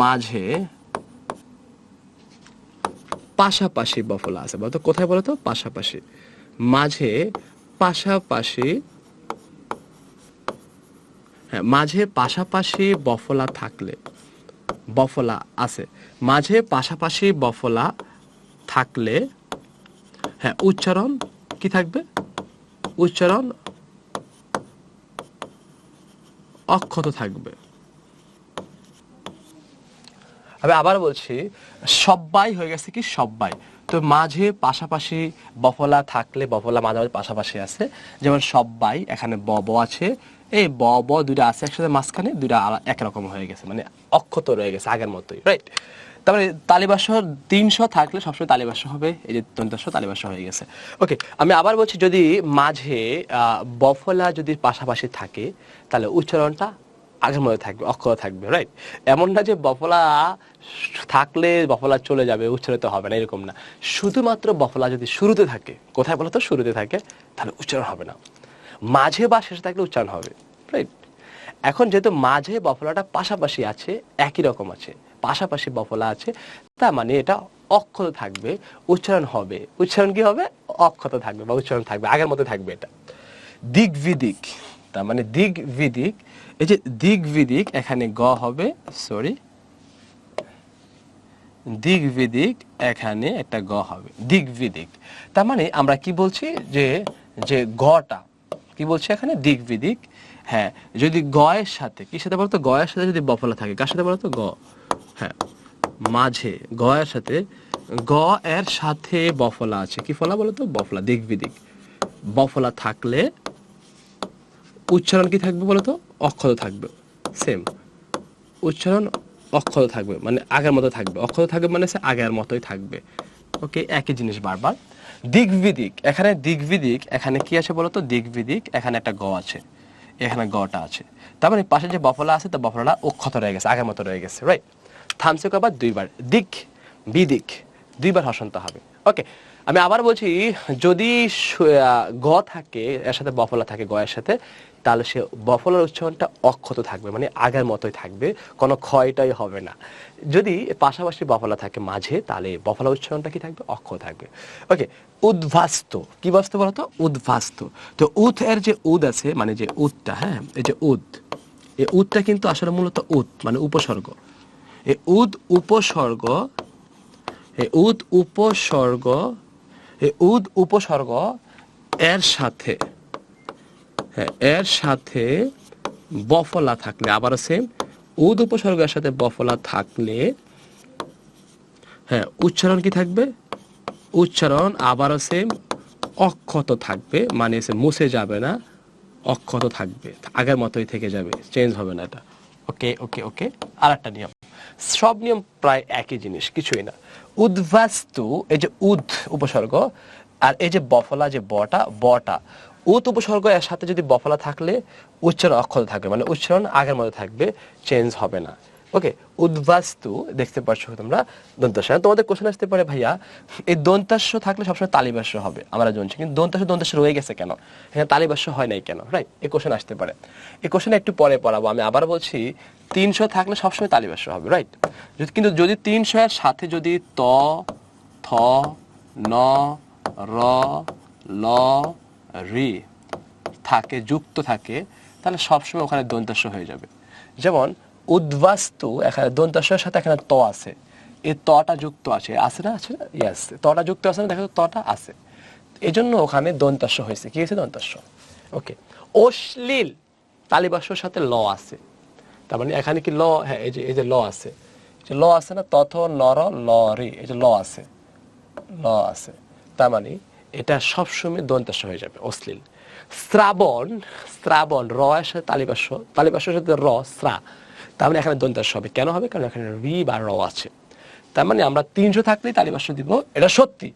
মাঝে পাশাপাশি বফলা আছে। বলতো কোথায়? বলতো পাশাপাশি, মাঝে পাশাপাশি, হ্যাঁ, মাঝে পাশাপাশি বফলা থাকলে, বফলা আছে, মাঝে পাশাপাশি বফলা থাকলে, হ্যাঁ, উচ্চারণ কি থাকবে? উচ্চারণ অক্ষত থাকবে। আমি আবার বলছি, সবাই হয়ে গেছে কি সবাই। তো মাঝে পাশাপাশি বফলা থাকলে, বফলা মাঝে মাঝে পাশাপাশি আছে, যেমন সবাই, এখানে ব ব আছে, এই ব ব দুইটা আছে একসাথে, মাঝখানে দুইটা একরকম হয়ে গেছে, মানে অক্ষত রয়ে গেছে আগের মতোই, রাইট। তারপরে তালিবাস্য 300 থাকলে সবসময় তালিবাস্য হবে, এই যে দন্তাস্য তালিবাস্য হয়ে গেছে। ওকে, আমি আবার বলছি, যদি মাঝে বফলা যদি পাশাপাশি থাকে তাহলে উচ্চারণটা আগের মধ্যে থাকবে, অক্ষর থাকবে, রাইট। এমন না যে বফলা থাকলে বফলা চলে যাবে, উচ্চারিত হবে না, এরকম না। শুধুমাত্র বফলা যদি শুরুতে থাকে, কোথায় বলো তো, শুরুতে থাকে, তাহলে উচ্চারণ হবে না। মাঝে বা শেষে থাকলে উচ্চারণ হবে, রাইট। এখন যেহেতু মাঝে বফলাটা পাশাপাশি আছে, একই রকম আছে, পাশাপাশি বফলা আছে, তার মানে এটা অক্ষত থাকবে, উচ্চারণ হবে। উচ্চারণ কি হবে? অক্ষত থাকবে বা উচ্চারণ থাকবে, আগের মতো থাকবে। এটা দিক বিদিক, তার মানে দিক বিদিক, এই যে দিক বিদিক, এখানে গ হবে, সরি, দিক বিদিক, এখানে একটা গ হবে, দিক বিদিক। তার মানে আমরা কি বলছি, যে যে গটা কি বলছি এখানে, দিক বিদিক। হ্যাঁ, যদি গয়ের সাথে, কি সাথে বলতো, গয়ের সাথে যদি বফলা থাকে, কার সাথে বলতো, গ, হ্যাঁ, মাঝে গয়ের সাথে, গ এর সাথে বফলা আছে, কি ফলা বলতো, বফলা, দিক বিদিক। বফলা থাকলে উচ্চারণ কি থাকবে বলতো, অক্ষত থাকবে, সেম উচ্চারণ অক্ষত থাকবে, মানে আগের মতো থাকবে, অক্ষত থাকবে মানে সে আগের মতোই থাকবে। ওকে, একই জিনিস বারবার। দিক বিদিক, এখানে দিক বিদিক, এখানে কি আছে বলতো, দিক বিদিক, এখানে একটা গ আছে, এখানে গটা আছে, তার মানে পাশে যে বফলা আছে, তো বফলাটা অক্ষত রয়ে গেছে, আগের মতো রয়ে গেছে, রাইট। থামছে কবার, দুইবার, দিক বিদিক, দুইবার হসন্ত হবে। ওকে, আমি আবার বলছি, যদি গ থাকে, এর সাথে বফলা থাকে, গ এর সাথে, তাহলে সে বফলার উচ্চারণটা অক্ষত থাকবে, মানে আগের মতোই থাকবে, কোনো ক্ষয়টাই হবে না। যদি পাশাপাশি বফলা থাকে মাঝে, তাহলে বফলা উচ্চারণটা কি থাকবে, অক্ষত থাকবে। ওকে, উদ্ভাস্ত, কি বস্তু বলতো, উদ্ভাস্ত। তো উদ এর যে উদ আছে, মানে যে উদটা, হ্যাঁ, এই যে উদ, এই উদটা কিন্তু আসলে মূলত উদ মানে উপসর্গ। এই উদ উপসর্গ, এই উদ উপসর্গ, এই উদ উপসর্গ এর সাথে, হ্যাঁ, এর সাথে বফলা থাকলে, আবারও সেম, উদ উপসর্গের সাথে বফলা থাকলে, হ্যাঁ, উচ্চারণ কি থাকবে, উচ্চারণ আবারও সেম, অক্ষত থাকবে, মানে সে মুছে যাবে না, অক্ষত থাকবে, আগের মতোই থেকে যাবে, চেঞ্জ হবে না এটা। ওকে ওকে ওকে, আর একটা নিয়ম, সব নিয়ম প্রায় একই জিনিস, কিছুই না। উদ্ভাস্তু, এই যে উদ উপসর্গ, আর এই যে বফলা, যে বটা, বটা, উদ উপসর্গ এর সাথে যদি বফলা থাকলে উচ্চারণ অক্ষত থাকবে, মানে উচ্চারণ আগের মতো থাকবে, চেঞ্জ হবে না। ওকে, উদ্ভাস্তু, দেখতে পাচ্ছ তোমরা দন্তাস্য। তোমাদের কোশ্চেন আসতে পারে, ভাইয়া এই দন্তাস্য থাকলে সবসময় তালিবাস্য হবে, আমরা জানছি, কিন্তু দন্তাস্য দন্তাস্য রয়ে গেছে কেন, এখানে তালিবাস্য হয় নাই কেন, রাইট? এই কোশ্চেন আসতে পারে। এই কোশ্চেন একটু পরে পড়াবো। আমি আবার বলছি, 300 থাকলে সবসময় তালিবাস্য হবে, রাইট। কিন্তু যদি 300 এর সাথে যদি ত, থ, ন, র, ল, রি থাকে, যুক্ত থাকে, তাহলে সবসময় ওখানে দন্তাস্য হয়ে যাবে। যেমন উদ্ভাস্তু, এখানে দন্তাস্যের সাথে এখানে ত আছে, এই তটা যুক্ত আছে, আছে না, আছে না, ইয়েস, তটা যুক্ত আছে না, দেখো তটা আছে, এই জন্য ওখানে দন্তাস্য হয়েছে, কি হয়েছে, দন্তাস্য। ওকে, অশ্লীল, তালিবাস্যর সাথে ল আছে, তার মানে এখানে কি ল, হ্যাঁ, এই যে ল আছে, যে ল আছে না, তথ নর ল রি, এই যে ল আছে, ল আছে, তার মানে এটা সবসময় দন্তাস্য হয়ে যাবে, অশ্লীল। শ্রাবণ, শ্রাবণ, র এর সাথে তালিবাস্য, তালিবাস্যের সাথে র, শ্রা, তার মানে এখানে দন্তাস্য হবে, কেন হবে, কারণ এখানে রি বা র আছে। তার মানে আমরা 300 থাকলেই তালিবাস্য দিব, এটা সত্যি।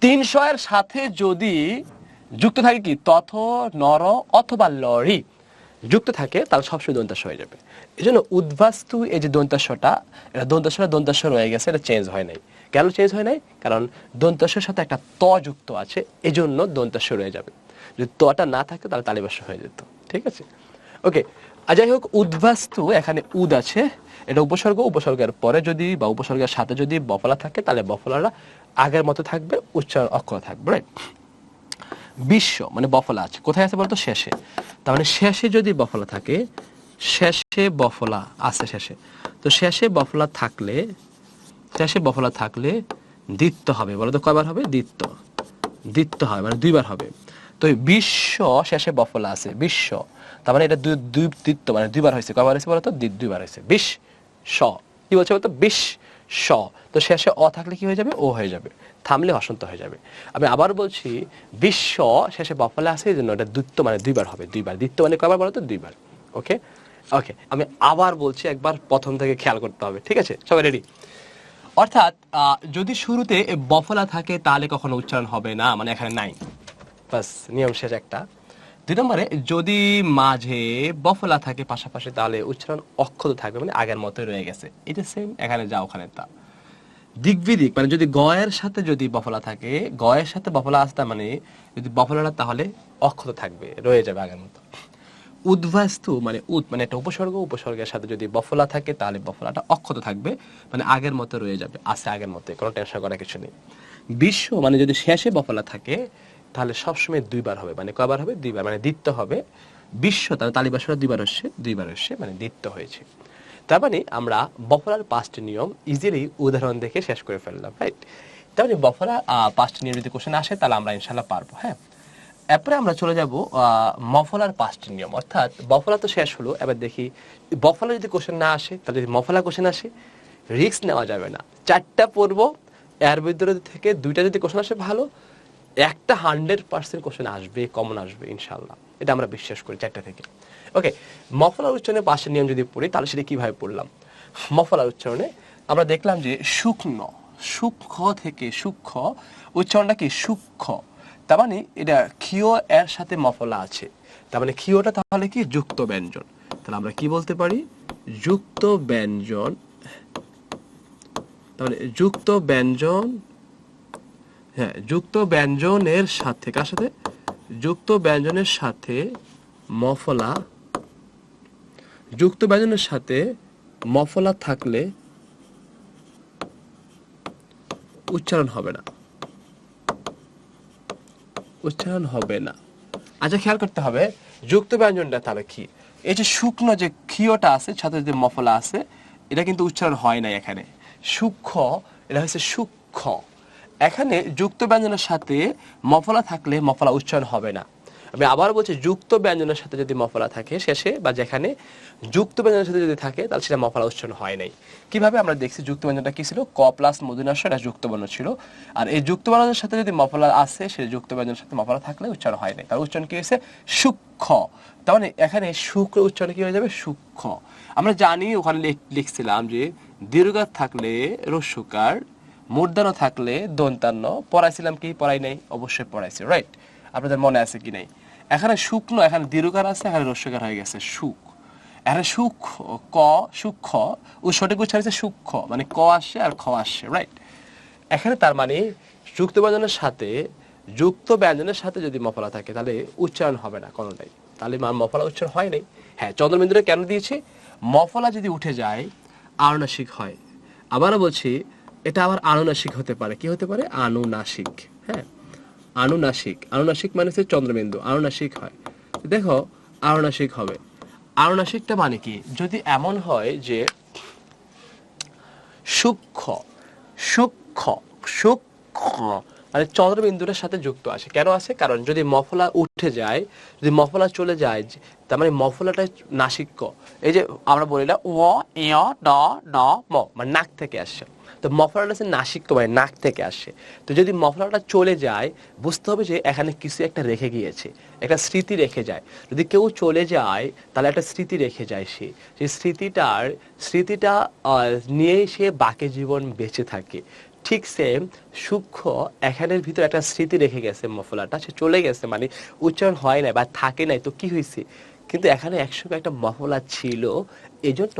300 এর সাথে যদি যুক্ত থাকে কি, তথ নর অথবা লরি যুক্ত থাকে, তাহলে সবসময় দন্তাস্য হয়ে যাবে। এই জন্য উদ্ভাস্তু, এই যে দন্তাস্যটা, এটা দন্তাস্য রয়ে গেছে, এটা চেঞ্জ হয় নাই। কেন চেঞ্জ হয় নাই? কারণ দন্তাস্যের সাথে একটা ত যুক্ত আছে, এই জন্য দন্তাস্য রয়ে যাবে। যদি তটা না থাকে তাহলে তালিবাস্য হয়ে যেত, ঠিক আছে? ওকে, আর যাই হোক, উদ্ভাস্তু, এখানে উদ আছে, এটা উপসর্গ, উপসর্গের পরে যদি বা উপসর্গের সাথে যদি বফলা থাকে, তাহলে বফলাটা আগের মতো থাকবে, উচ্চারণ অক্ষর থাকবে, রাইট? বিশ্ব মানে বফলা আছে, কোথায় আছে বলতো, শেষে। তার মানে শেষে যদি বফলা থাকে, শেষে বফলা আছে শেষে, তো শেষে বফলা থাকলে, শেষে বফলা থাকলে দ্বিত্ব হবে, বলো তো কয়বার হবে, দ্বিত্ব, দ্বিত্ব হবে, মানে দুইবার হবে। তো বিশ্ব শেষে বফলা আছে, বিশ্ব, তার মানে এটা দ্বিত্ব, মানে দুইবার হয়েছে, কয়বার হয়েছে বলো তো, দুইবার হয়েছে, বিশ স, কি বলছে বলতো বিশ্ব, তো শেষে অ থাকলে কি হয়ে যাবে, ও হয়ে যাবে, থামলে হসন্ত হয়ে যাবে। আমি আবার বলছি বিশ্ব শেষে বফলা আছে, এই জন্য এটা দ্বিত্ব মানে দুইবার হবে, দুইবার। দ্বিত্ব মানে কয়বার বলো তো, দুইবার। ওকে ওকে, আমি আবার বলছি, একবার প্রথম থেকে খেয়াল করতে হবে, ঠিক আছে? সবাই রেডি? অর্থাৎ যদি শুরুতে বফলা থাকে তাহলে কখনো উচ্চারণ হবে না, মানে এখানে নাই, বাস নিয়ম শেষ একটা। 2 নম্বরে যদি মাঝে বফলা থাকে পাশাপাশি তাহলে উচ্চারণ অক্ষত থাকবে, মানে আগের মতোই রয়ে গেছে, এটা সেম, এখানে যা ওখানে তা। দিকবিদিক মানে যদি গয়ের সাথে যদি বফলা থাকে, গয়ের সাথে বফলা আসতে মানে যদি বফলাটা তাহলে অক্ষত থাকবে, রয়ে যাবে আগের মতো। উদ্ভাস্তু মানে মানে একটা উপসর্গ, উপসর্গের সাথে যদি বফলা থাকে তাহলে বফলাটা অক্ষত থাকবে, মানে আগের মতো রয়ে যাবে, আছে আগের মতো, কোনো টেনশন করার কিছু নেই। বিশ্ব মানে যদি শেষে বফলা থাকে তাহলে সবসময় দুইবার হবে, মানে কয়বার হবে, দুইবার, মানে দ্বিত্ব হবে। বিশ্ব তাহলে তালিবাসরা দুইবার হচ্ছে, মানে দ্বিত্ব হয়েছে। তার মানে আমরা বফলার 5টি নিয়ম ইজিলি উদাহরণ দেখে শেষ করে ফেললাম, রাইট? তার মানে বফলা 5টি নিয়ম যদি কোশ্চেন আসে তাহলে আমরা ইনশাল্লাহ পারবো। হ্যাঁ, এরপরে আমরা চলে যাব মফলার 5টি নিয়ম, অর্থাৎ বফলা তো শেষ হলো, এবার দেখি বফলা যদি কোশ্চেন না আসে তাহলে যদি মফলা কোশ্চেন আসে, রিস্ক নেওয়া যাবে না। 4টা পড়বো, এর ভিতরে থেকে 2টা যদি কোশ্চেন আসে ভালো, একটা 100% কোশ্চেন আসবে, কমন আসবে ইনশাল্লাহ, এটা আমরা বিশ্বাস করি 4টা থেকে। ওকে, মফলার উচ্চারণে 5টা নিয়ম যদি পড়ি তাহলে সেটা কিভাবে পড়লাম? মফলার উচ্চারণে আমরা দেখলাম যে শুকনো, সূক্ষ্ম থেকে সূক্ষ্ম, উচ্চারণটা কি সূক্ষ্ম, তার মানে এটা ক্ষীয় এর সাথে মফলা আছে, তার মানে ক্ষীয়টা তাহলে কি যুক্ত ব্যঞ্জন, তাহলে আমরা কি বলতে পারি, যুক্ত ব্যঞ্জন, তাহলে যুক্ত ব্যঞ্জন, হ্যাঁ যুক্ত ব্যঞ্জনের সাথে, কার সাথে, যুক্ত ব্যঞ্জনের সাথে মফলা, যুক্ত ব্যঞ্জনের সাথে মফলা থাকলে উচ্চারণ হবে না, উচ্চারণ হবে না। আচ্ছা খেয়াল করতে হবে যুক্ত ব্যঞ্জনটা তাহলে কি, এই যে শুকনো যে ক্ষীয়টা আছে সাথে যে মফলা আছে, এটা কিন্তু উচ্চারণ হয় না এখানে, সূক্ষ্ম, এটা হচ্ছে সূক্ষ্ম। এখানে যুক্ত ব্যঞ্জনের সাথে মফলা থাকলে মফলা উচ্চারণ হবে না। আমি আবার বলছি, যুক্ত ব্যঞ্জনের সাথে যদি মফলা থাকে শেষে বা যেখানে, যুক্ত ব্যঞ্জনের সাথে যদি থাকে তাহলে সেটা মফলা উচ্চারণ হয় নাই। কিভাবে আমরা দেখছি, যুক্ত ব্যঞ্জনটা কি ছিল, ক প্লাস মূর্ধন্য ষ, এটা যুক্ত বর্ণ ছিল, আর এই যুক্ত বর্ণের সাথে যদি মফলা আসে, সেই যুক্ত ব্যঞ্জনের সাথে মফলা থাকলে উচ্চারণ হয় নাই, তার উচ্চারণ কি হয়েছে, সূক্ষ্ম। তার মানে এখানে শুক্র উচ্চারণ কি হয়ে যাবে, সূক্ষ্ম। আমরা জানি ওখানে লিখছিলাম যে দীর্ঘার থাকলে রস্যকার, মূর্ধন্য থাকলে দন্তান্ন, পড়াইছিলাম কি, পড়াই নাই, অবশ্যই পড়াইছি, রাইট? আপনাদের মনে আছে কি নাই? এখানে শুকনো, এখানে দীর্ঘকার আছে, এখানে রস্যকার হয়ে গেছে সুখ, এখানে সুখ, ক সূক্ষ্ম, ও সঠিক উচ্চারণ হচ্ছে সূক্ষ্ম, মানে ক আসছে আর খ আসছে, রাইট? এখানে তার মানে যুক্ত ব্যঞ্জনের সাথে, যুক্ত ব্যঞ্জনের সাথে যদি মফলা থাকে তাহলে উচ্চারণ হবে না কোনোটাই, তাহলে মফলা উচ্চারণ হয় নাই। হ্যাঁ, চন্দ্রবিন্দুরে কেন দিয়েছি, মফলা যদি উঠে যায় আনুনাসিক হয়। আবারও বলছি, এটা আবার আনুনাসিক হতে পারে, কি হতে পারে, আনুনাসিক। হ্যাঁ, আনুনাসিক, আনুনাসিক মানে হচ্ছে চন্দ্রবিন্দু, আনুনাসিক হয়, দেখো আনুনাসিক হবে। আনুনাসিকটা মানে কি, যদি এমন হয় যে সূক্ষ্ম, সূক্ষ্ম, সূক্ষ্ম মানে চন্দ্রবিন্দুর সাথে যুক্ত আছে, কেন আছে, কারণ যদি মফলা উঠে যায়, যদি মফলা চলে যায়, তার মানে মফলাটা নাসিক্য। এই যে আমরা বলি না ও ই ড ন ম, মানে নাক থেকে আসছে, তো মফলাটা হচ্ছে নাসিক্য, মানে নাক থেকে আসে। তো যদি মফলাটা চলে যায়, বুঝতে হবে যে এখানে কিছু একটা রেখে গিয়েছে, একটা স্মৃতি রেখে যায়। যদি কেউ চলে যায় তাহলে একটা স্মৃতি রেখে যায়, সে সেই স্মৃতিটা নিয়েই সে বাকি জীবন বেঁচে থাকে। ঠিক সেম সূক্ষ্ম, এখানের ভিতরে একটা স্মৃতি রেখে গেছে, মফলাটা সে চলে গেছে, মানে উচ্চারণ হয় নাই বা থাকে নাই, তো কি হয়েছে, কিন্তু এখানে একসময় একটা মফলা ছিল, এই জন্য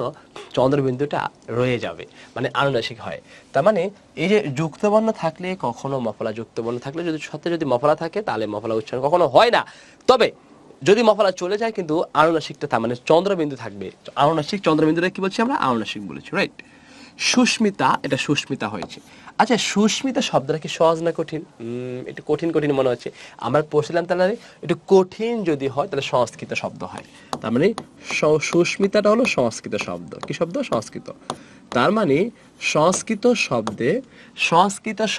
চন্দ্রবিন্দুটা রয়ে যাবে, মানে আনুনাসিক হয়। তার মানে এই যে যুক্তবর্ণ থাকলে কখনো মফলা, যুক্তবর্ণ থাকলে যদি সাথে যদি মফলা থাকে তাহলে মফলা উচ্চারণ কখনো হয় না। তবে যদি মফলা চলে যায় কিন্তু আনুনাসিকটা, তার মানে চন্দ্রবিন্দু থাকবে, আনুনাসিক, চন্দ্রবিন্দুটা কি বলছি আমরা, আনুনাসিক বলেছি, রাইট? সুস্মিতা, এটা সুস্মিতা হয়েছে। আচ্ছা, সুস্মিতা শব্দটা কি সহজ না কঠিন? একটু কঠিন কঠিন মনে হচ্ছে। আমরা পড়ছিলাম তাহলে একটু কঠিন যদি হয় তাহলে সংস্কৃত শব্দ হয়, তার মানে সুস্মিতাটা হলো সংস্কৃত শব্দ, কি শব্দ, সংস্কৃত। তার মানে সংস্কৃত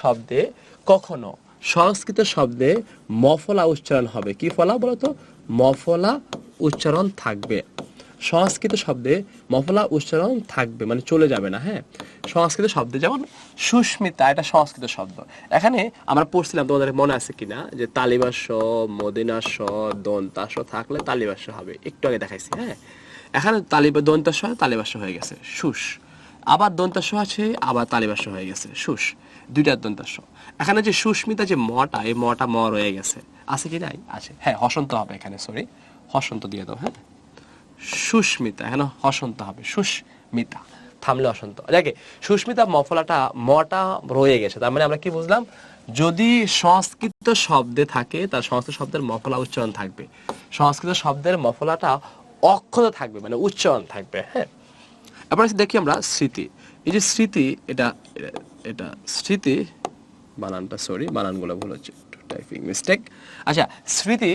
শব্দে কখনো সংস্কৃত শব্দে মফলা উচ্চারণ হবে, কি ফলা বলতো, মফলা উচ্চারণ থাকবে। সংস্কৃত শব্দে মফলা উচ্চারণ থাকবে, মানে চলে যাবে না। হ্যাঁ, সংস্কৃত শব্দে যেমন সুস্মিতা, এটা সংস্কৃত শব্দ। এখানে আমরা পড়ছিলাম, তোমাদের মনে আছে কিনা, যে তালিবাস্য, মদিনাস্য, দন্তাস্য থাকলে তালিবাস্য হবে, একটু আগে দেখাইছি। হ্যাঁ, এখানে দন্তাস্য তালিবাস্য হয়ে গেছে সুস, আবার দন্তাস্য আছে, আবার তালিবাস্য হয়ে গেছে সুস, দুইটার দন্তাস্য। এখানে যে সুস্মিতা যে মটা, এই মটা ম রয়ে গেছে, আছে কি নাই? আছে। হ্যাঁ, হসন্ত হবে এখানে, সরি হসন্ত দিয়ে দাও। হ্যাঁ, সুস্মিতা, এখানে হসন্ত হবে, সুস্মিতা, থামলে অসন্ত। দেখে সুস্মিতা মফলাটা মটা রয়ে গেছে, তার মানে আমরা কি বুঝলাম, যদি সংস্কৃত শব্দে থাকে তার সংস্কৃত শব্দের মফলা উচ্চারণ থাকবে, সংস্কৃত শব্দের মফলাটা অক্ষত থাকবে, মানে উচ্চারণ থাকবে। হ্যাঁ, এবার দেখি আমরা স্মৃতি। এই যে স্মৃতি, এটা এটা স্মৃতি, বানানটা সরি, বানানগুলো ভুল হচ্ছে, টাইপিং মিস্টেক। আচ্ছা, স্মৃতি,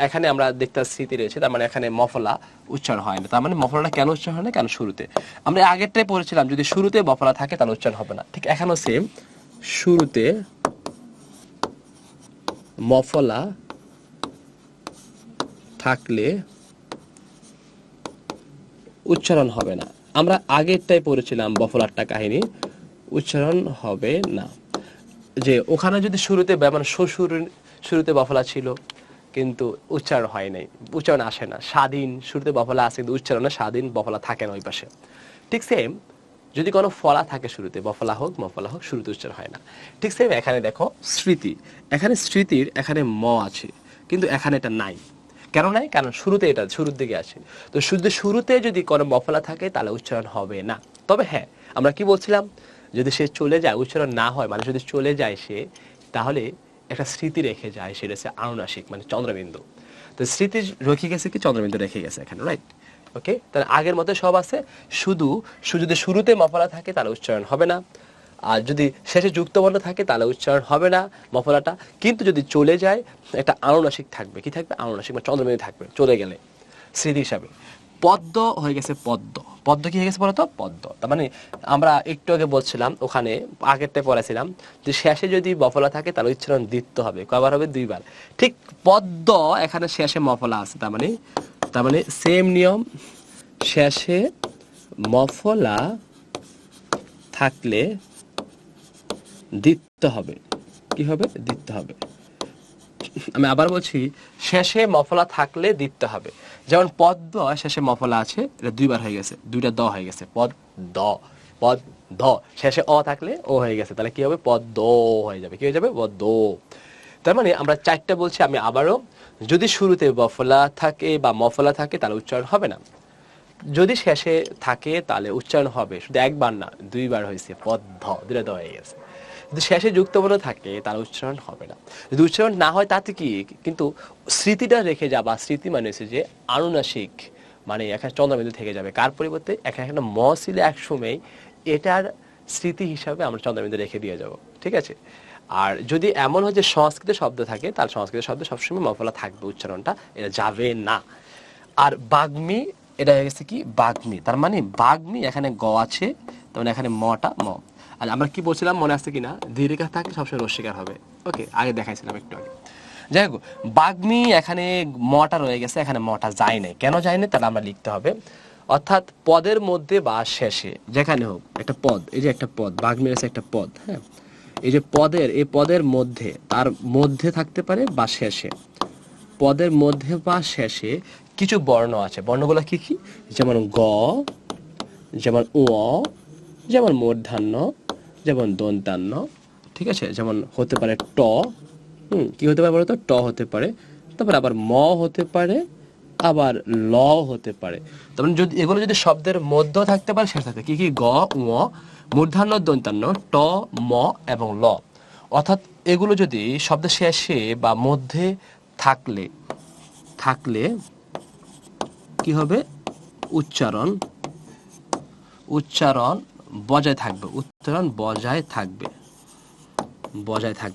এখানে আমরা দেখতে স্মৃতি রয়েছে, তার মানে এখানে মফলা উচ্চারণ হয় না। তার মানে মফলাটা কেন উচ্চারণ হয় না? কেন শুরুতে। আমরা আগেরটাই পড়েছিলাম, যদি শুরুতে মফলা থাকে তাহলে উচ্চারণ হবে না। ঠিক এখানেও সেম, শুরুতে মফলা থাকলে উচ্চারণ হবে না। আমরা আগেরটাই পড়েছিলাম মফলারটা কাহিনী, উচ্চারণ হবে না। যে ওখানে যদি শুরুতে মানে শুরুতে বফলা ছিল কিন্তু উচ্চারণ হয় নাই, উচ্চারণ আসে না। স্বাধীন, শুরুতে বফলা আছে কিন্তু উচ্চারণে স্বাধীন বফলা থাকে না ওই পাশে। ঠিক সেম, যদি কোনো ফলা থাকে শুরুতে, বফলা হোক মফলা হোক, শুরুতে উচ্চারণ হয় না। ঠিক সেম এখানে দেখো স্মৃতি, এখানে স্মৃতির এখানে ম আছে, কিন্তু এখানে এটা নাই। কেন নাই? কারণ শুরুতে, এটা শুরুর দিকে আছে। তো শুরুতে যদি কোনো মফলা থাকে তাহলে উচ্চারণ হবে না। তবে হ্যাঁ, আমরা কি বলছিলাম, যদি সে চলে যায়, উচ্চারণ না হয়, মানে যদি চলে যায় সে, তাহলে একটা স্মৃতি রেখে যায়, সেটা হচ্ছে আনুনাসিক, মানে চন্দ্রবিন্দু। তো স্মৃতি রেখে গেছে কি, চন্দ্রবিন্দু রেখে গেছে এখানে, রাইট? ওকে, তাহলে আগের মতো সব আছে, শুধু যদি শুরুতে মফলা থাকে তাহলে উচ্চারণ হবে না, আর যদি শেষে যুক্তবর্ণ থাকে তাহলে উচ্চারণ হবে না মফলাটা। কিন্তু যদি চলে যায়, একটা আনুনাসিক থাকবে। কি থাকবে? আনুনাসিক, মানে চন্দ্রবিন্দু থাকবে চলে গেলে, স্মৃতি হিসাবে। পদ্ম হয়ে গেছে পদ্ম, পদ্ম কি হয়ে গেছে বলতো? পদ্ম। তার মানে আমরা একটু আগে বলছিলাম, ওখানে আগেরটাই পড়াছিলাম যে শেষে যদি মফলা থাকে তাহলে উচ্চারণ দিতে হবে, কয়বার হবে? দুইবার। ঠিক পদ্ম, এখানে শেষে মফলা আছে, তার মানে সেম নিয়ম, শেষে মফলা থাকলে দিতে হবে। কি হবে? দিতে হবে। আমি আবার বলছি, শেষে মফলা থাকলে দিতে হবে। যেমন পদ্ম, শেষে মফলা আছে, এটা দুইবার হয়ে গেছে, দুইটা দ হয়ে গেছে, পদ দ, পদ দ, শেষে অ থাকলে ও হয়ে গেছে, তাহলে কি হবে? পদ্ম হয়ে যাবে। কি হয়ে যাবে? পদ্ম। তার মানে আমরা চারটা বলছি, আমি আবারও, যদি শুরুতে মফলা থাকে বা মফলা থাকে তাহলে উচ্চারণ হবে না, যদি শেষে থাকে তাহলে উচ্চারণ হবে। শুধু একবার না, দুইবার হয়েছে, পদ্ম, দুইটা দ হয়ে গেছে। যদি শেষে যুক্তবর্ণ থাকে তার উচ্চারণ হবে না। যদি উচ্চারণ না হয় তাতে কি, কিন্তু স্মৃতিটা রেখে যাবা। স্মৃতি মানে হচ্ছে যে আনুনাসিক, মানে এখানে চন্দ্রবিন্দু থেকে যাবে। কার পরিবর্তে? এখানে একটা ম ছিল এক সময়, এটার স্মৃতি হিসাবে আমরা চন্দ্রবিন্দু রেখে দিয়ে যাব। ঠিক আছে? আর যদি এমন হয় যে সংস্কৃত শব্দ থাকে, তাহলে সংস্কৃত শব্দ সবসময় মফলা থাকবে, উচ্চারণটা এটা যাবে না। আর বাগ্মী, এটা হয়ে গেছে কি? বাগ্মী, তার মানে বাগ্মী, এখানে গ আছে, তার মানে এখানে মটা ম। আর আমরা কি বলছিলাম মনে আছে কিনা, দীর্ঘিকার থাকলে সবসময় রস্যিকার হবে। ওকে, আগে দেখাইছিলাম একটু আগে। যাই হোক, বাগ্মী, এখানে মটা রয়ে গেছে, এখানে মটা যায় নাই। কেন যায় নাই? তাহলে আমরা লিখতে হবে, অর্থাৎ পদের মধ্যে বা শেষে, যেখানে হোক একটা পদ, এই যে একটা পদ, বাগ্মীর আছে একটা পদ। হ্যাঁ, এই যে পদের, এই পদের মধ্যে, তার মধ্যে থাকতে পারে বা শেষে, পদের মধ্যে বা শেষে কিছু বর্ণ আছে। বর্ণগুলো কি কি? যেমন গ, যেমন ও, যেমন মূর্ধন্য, যেমন দন্তান্ন। ঠিক আছে? যেমন হতে পারে ট, কি হতে পারে বলতো? ট হতে পারে, তারপর আবার ম হতে পারে, আবার ল হতে পারে। তার মানে যদি এগুলো যদি শব্দের মধ্যে থাকতে পারে, শেষ থাকতে কি কি? গ, ও, মূর্ধন্য, দন্তান্ন, ট, ম এবং ল। অর্থাৎ এগুলো যদি শব্দের শেষে বা মধ্যে থাকলে কি হবে? উচ্চারণ বজায় থাকবে, উচ্চারণ বজায় থাকবে,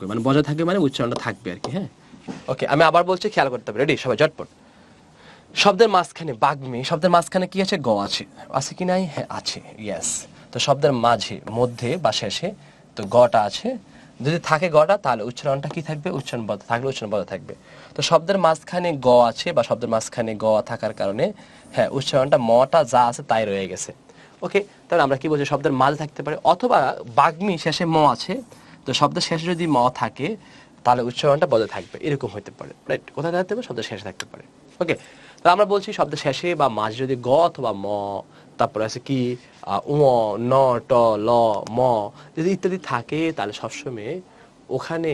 মানে বজায় থাকবে, মানে উচ্চারণটা থাকবে আর কি। হ্যাঁ, ওকে, আমি আবার বলছি, খেয়াল করতে হবে। রেডি সবাই? ঝটপট। শব্দের মাঝখানে, বাগ্মী শব্দের মাঝখানে কি আছে? গ আছে। আছে কি নাই? হ্যাঁ আছে, ইয়েস। তো শব্দের মাঝে, মধ্যে বা শেষে তো গটা আছে, যদি থাকে গটা তাহলে উচ্চারণটা কি থাকবে, উচ্চারণ বদ্ধ থাকলে উচ্চারণ বদ্ধ থাকবে। তো শব্দের মাঝখানে গ আছে বা শব্দের মাঝখানে গ থাকার কারণে হ্যাঁ উচ্চারণটা মটা যা আছে তাই রয়ে গেছে। ওকে, তাহলে আমরা কি বলছি, শব্দের মাঝে থাকতে পারে, অথবা বাগ্মী শেষে ম আছে, তো শব্দের শেষে যদি ম থাকে তাহলে উচ্চারণটা বদ্ধ থাকবে, এরকম হতে পারে। রাইট, কোথায় থাকতে পারে, শব্দের শেষে থাকতে পারে। ওকে, তো আমরা বলছি শব্দের শেষে বা মাঝে যদি গ অথবা ম, তারপরে আছে কি উ, ন, ট, ল, ম যদি ইত্যাদি থাকে তাহলে সবসময় ওখানে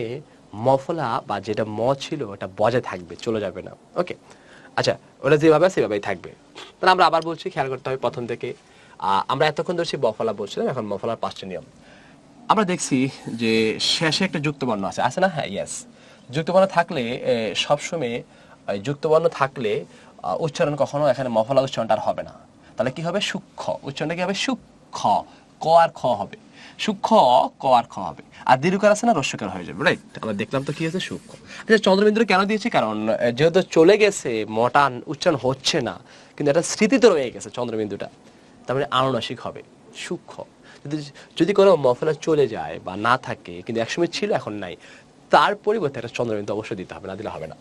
মফলা বা যেটা ম ছিল ওটা বজায় থাকবে, চলে যাবে না। ওকে, আচ্ছা, ওটা যেভাবে সেভাবেই থাকবে। তাহলে আমরা আবার বলছি, খেয়াল করতে হবে প্রথম থেকে। আমরা এতক্ষণ ধরছি বফলা বলছিলাম, এখন মফলার 5টা নিয়ম আমরা দেখছি। যে শেষে একটা যুক্তবর্ণ আছে, আছে না? হ্যাঁ, ইয়েস। যুক্তবর্ণ থাকলে সবসময় যুক্তবর্ণ থাকলে উচ্চারণ কখনো এখানে মফলা উচ্চারণটা আর হবে না। তাহলে কি হবে, সূক্ষ্ম উচ্চারণটা কি হবে, সূক্ষ্ম, ক আর খ হবে, সূক্ষ্ম ক আর খ হবে, আর দীর্ঘকার আছে না, রস্যকার হয়ে যাবে। রাইট, আমরা দেখলাম তো কি হয়েছে, সূক্ষ্ম। আচ্ছা, চন্দ্রবিন্দু কেন দিয়েছি, কারণ যেহেতু চলে গেছে মটা উচ্চারণ হচ্ছে না, কিন্তু এটা স্মৃতিতে রয়ে গেছে চন্দ্রবিন্দুটা, তার মানে আনুনাসিক হবে, সূক্ষ্ম। যদি যদি কোনো মফলা চলে যায় বা না থাকে, কিন্তু একসময় ছিল এখন নাই, তার পরিবর্তে একটা চন্দ্রবিন্দু অবশ্যই দিতে হবে, না দিলে হবে না।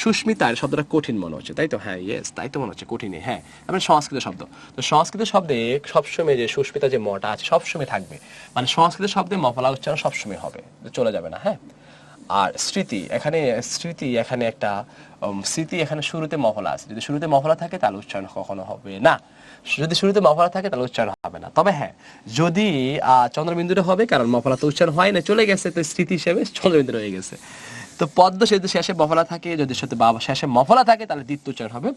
সুস্মিতার শব্দটা কঠিন মনে হচ্ছে, তাই তো? হ্যাঁ, ইয়েস, তাই তো মনে হচ্ছে কঠিনই। হ্যাঁ, মানে সংস্কৃত শব্দ, তো সংস্কৃত শব্দে সবসময় যে সুস্মিতা যে মটা আছে সবসময় থাকবে, মানে সংস্কৃত শব্দে মফলা উচ্চারণ সবসময় হবে, চলে যাবে না। হ্যাঁ, আর স্মৃতি এখানে একটা স্মৃতি এখানে শুরুতে মফলা আছে, যদি শুরুতে মফলা থাকে তাহলে উচ্চারণ কখনো হবে না, যদি শুরুতে মফলা থাকে তাহলে উচ্চারণ হবে না। তবে হ্যাঁ, যদি চন্দ্রবিন্দুটা হবে, কারণ মফলা তো উচ্চারণ হয় না, চলে গেছে, তো স্মৃতি হিসেবে চন্দ্রবিন্দু রয়ে গেছে। তো পদ্ম যদি শেষে মফলা থাকে, যদি শেষে মফলা থাকে তাহলে দ্বিতীয় উচ্চারণ হবে।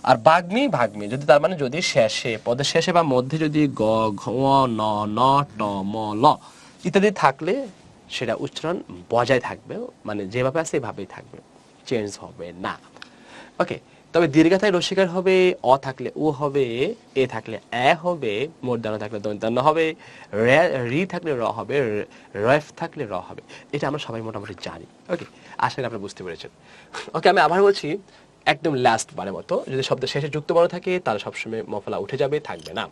আর ভাগ্মি যদি তার মানে যদি শেষে পদের শেষে বা মধ্যে যদি গ, ঘ, ন, ন, ট, ম, ল ইত্যাদি থাকলে সেটা উচ্চারণ বজায় থাকবে, মানে যেভাবে আছে এভাবেই থাকবে, চেঞ্জ হবে না। ওকে, তবে দীর্ঘাতায় রসিকার হবে, অ থাকলে ও হবে, এ থাকলে এ হবে, মূর্ধন্য থাকলে দন্তান্ন হবে, রি থাকলে র হবে, রেফ থাকলে র হবে। এটা আমরা সবাই মোটামুটি জানি। ওকে, আশা করি আপনারা বুঝতে পেরেছেন। ওকে, আমি আবার বলছি একদম লাস্ট বারের মতো, যদি শব্দের শেষে যুক্তবর্ণ থাকে তাহলে সবসময় মফলা উঠে যাবে, থাকবে না।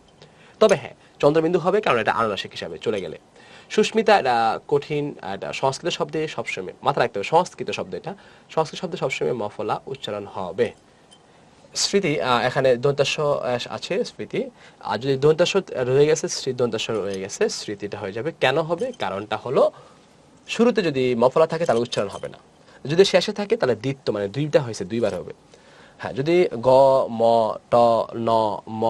তবে হ্যাঁ, চন্দ্রবিন্দু হবে, কারণ এটা আনুনাসিক হিসাবে চলে গেলে। সুস্মিতা এটা কঠিন, এটা সংস্কৃত শব্দে সবসময় মাথা রাখতে হবে, সংস্কৃত শব্দ এটা, সংস্কৃত শব্দে সবসময় মফলা উচ্চারণ হবে। স্মৃতি এখানে দন্তাস্ব আছে, স্মৃতি, আর যদি দন্তাস্ব রয়ে গেছে, দন্তাস্ব রয়ে গেছে, স্মৃতিটা হয়ে যাবে। কেন হবে, কারণটা হলো শুরুতে যদি মফলা থাকে তাহলে উচ্চারণ হবে না, যদি শেষে থাকে তাহলে দ্বিত্ব, মানে দুইটা হয়েছে, দুইবার হবে। হ্যাঁ, যদি গ, ম, ট, ন, ম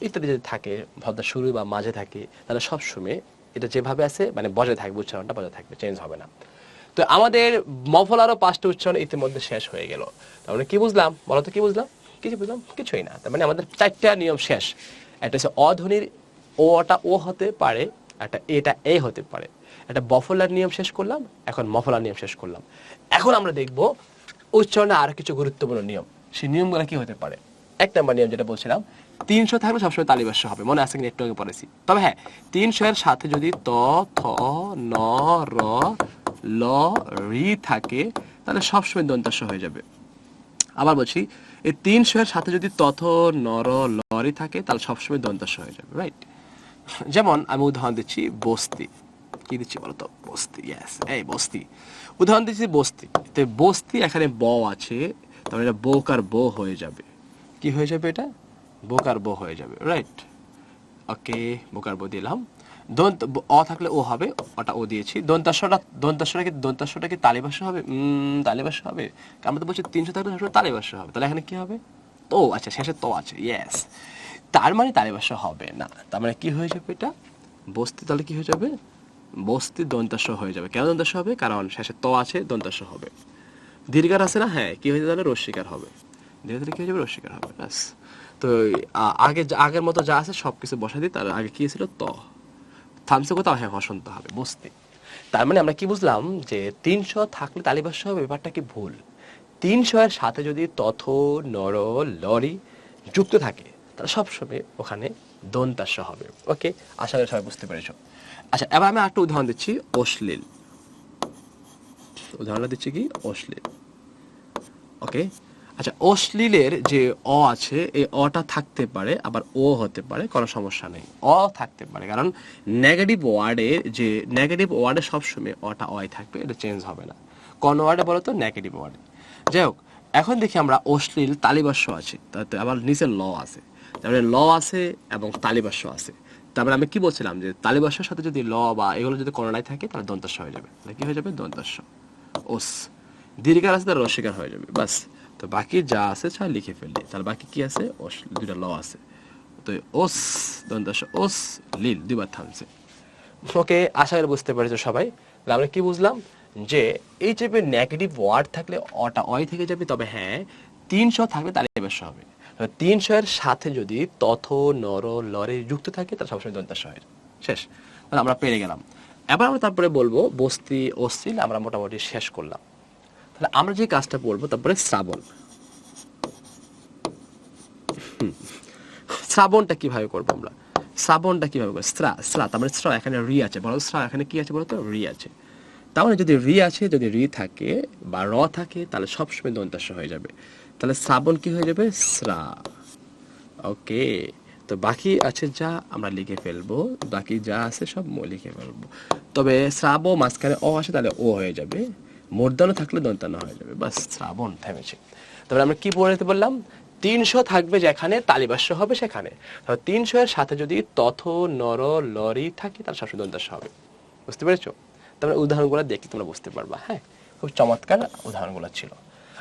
ইত্যাদি যদি থাকে, ভাবনা শুরু বা মাঝে থাকে, তাহলে সবসময় এটা যেভাবে আছে মানে বজায় থাকবে, উচ্চারণটা বজায় থাকবে, চেঞ্জ হবে না। তো আমাদের মফলারও 5টা উচ্চারণ ইতিমধ্যে শেষ হয়ে গেল। তার মানে কি বুঝলাম, বলো তো কি বুঝলাম? কিছু বুঝলাম, কিছুই না। তার মানে আমাদের 4টা নিয়ম শেষ। একটা হচ্ছে অধ্বনির ওটা ও হতে পারে, একটা এটা এ হতে পারে, একটা বফলার নিয়ম শেষ করলাম, এখন মফলার নিয়ম শেষ করলাম। এখন আমরা দেখব উচ্চারণে আরো কিছু গুরুত্বপূর্ণ নিয়ম, সেই নিয়মগুলো কি হতে পারে। 1 নম্বর নিয়ম যেটা বলছিলাম, 300 থাকলে সবসময় তালিবাস্য হবে, মনে আছে কিনা একটু আগে পড়েছি। তবে হ্যাঁ, 300 এর সাথে যদি ত, থ, ন, র, ল, রি থাকে তাহলে সবসময় দন্তাস্য হয়ে যাবে। আবার বলছি, এই 300 এর সাথে যদি তথ, নর, লরি থাকে তাহলে সবসময় দন্তাস্য হয়ে যাবে। রাইট, যেমন আমি উদাহরণ দিচ্ছি, বস্তি। কি দিচ্ছি বলতো, বস্তি। ইয়েস, এই বস্তি, উদাহরণ দিচ্ছি বস্তি। তো বস্তি এখানে ব আছে, তাহলে এটা বোকার বো হয়ে যাবে। কি হয়ে যাবে, এটা বোকার বো হয়ে যাবে। রাইট, ওকে, বোকার বো দিলাম। দন্ত অ থাকলে ও হবে, ওটা ও দিয়েছি। দন্তাস্বটা কি তালিবাস্য হবে? তালিবাস্য হবে, আমরা তো বলছি 300 থাকলে সবসময় তালিবাস্য হবে, তাহলে এখানে কি হবে, তো আচ্ছা, শেষে তো আছে, ইয়েস, তার মানে তালিবাস্য হবে না। তার মানে কি হয়ে যাবে, এটা বস্তি, তাহলে কি হয়ে যাবে, বস্তি দন্তাস্য হয়ে যাবে। কেন দন্তাস্য হবে, কারণ শেষে তো আছে, দন্তাস্য হবে। দীর্ঘার আছে না, হ্যাঁ, কি হয়ে যাবে, তাহলে রস্বীকার হবে, ধীরে ধীরে কি হয়ে যাবে, রস্বীকার হবে। ব্যাস। তো আগের মতো যা আছে সবকিছু বসাই দিই, তার আগে কি ছিল, ত, থামছে কোথাও, হ্যাঁ, হসন্ত হবে, বস্তি। তার মানে আমরা কি বুঝলাম, যে 300 থাকলে তালিবাস্য হবে, ব্যাপারটা কি ভুল। 300 এর সাথে যদি তথ, নর, লরি যুক্ত থাকে তাহলে সবসময় ওখানে দন্তাস্য হবে। ওকে, আশা করি সবাই বুঝতে পেরেছো। আচ্ছা, এবার আমি একটা উদাহরণ দিচ্ছি, অশ্লীল। উদাহরণটা দিচ্ছি কি, অশ্লীল। ওকে, আচ্ছা, অশ্লীলের যে অ আছে এই অটা থাকতে পারে, আবার ও হতে পারে, কোনো সমস্যা নেই। অ থাকতে পারে, কারণ নেগেটিভ ওয়ার্ডে যে নেগেটিভ ওয়ার্ডে সবসময় অটা অয় থাকবে, এটা চেঞ্জ হবে না। কোন ওয়ার্ডে বলো তো? নেগেটিভ ওয়ার্ডে। যাই হোক, এখন দেখি আমরা অশ্লীল তালিবাস্য আছে, তাতে আবার নিচে ল আছে, তারপরে ল আছে এবং তালিবাস্য আছে। তারপরে আমি কি বলছিলাম যে তালিবাস্যের সাথে যদি ল বা এগুলো যদি কোনোটাই থাকে তাহলে দন্তস্ব হয়ে যাবে। তাহলে কি হয়ে যাবে? দন্তস্ব। ওস দীর্ঘকার আছে, তাহলে রস্বীকার হয়ে যাবে, বাস। তো বাকি যা আছে ছয় লিখে ফেললি, তাহলে বাকি কি আছে? দুইটা ল আছে। তো ওস দন্তস্ব, ওস লীল দুইবার থামছে। ওকে, আশা করি বুঝতে পেরেছো সবাই। তাহলে আমরা কি বুঝলাম? যে এই যে নেগেটিভ ওয়ার্ড থাকলে অটা অয় থেকে যাবে, তবে হ্যাঁ 300 থাকলে তালিবাস্য হবে। 300 এর সাথে যদি তথ নর লরে যুক্ত থাকে তাহলে সবসময় দন্তাস্য হয়। শেষ। তাহলে আমরা পেরে গেলাম। এবার আমরা তারপরে বলবো বস্তি অশ্লীল, আমরা মোটামুটি শেষ করলাম। তাহলে আমরা যে কাজটা বলবো তারপরে শ্রাবণ। শ্রাবণটা কিভাবে করবো আমরা? শ্রাবণটা কিভাবে করবো? স্রা, তার মানে স্র, এখানে রি আছে, বলো স্র এখানে কি আছে বলতো? রি আছে। তার মানে যদি রি আছে, যদি রি থাকে বা র থাকে তাহলে সবসময় দন্তাস্য হয়ে যাবে। তাহলে শ্রাবণ কি হয়ে যাবে? শ্রা। ওকে, তো বাকি আছে যা আমরা লিখে ফেলবো, বাকি যা আছে সব লিখে ফেলবো। তবে শ্রাব মাঝখানে অ আসে তাহলে ও হয়ে যাবে, মূর্ধন্য থাকলে দন্তান্ন হয়ে যাবে, বাস শ্রাবণ থেমেছে। তারপরে আমরা কি বলতে বললাম? 300 থাকবে যেখানে, তালিবাস্য হবে সেখানে। 300 এর সাথে যদি তথ নর লরি থাকে তাহলে সবসময় দন্তাস্য হবে। বুঝতে পেরেছো? তারপরে উদাহরণগুলো দেখলে তোমরা বুঝতে পারবা। হ্যাঁ, খুব চমৎকার উদাহরণগুলো ছিল।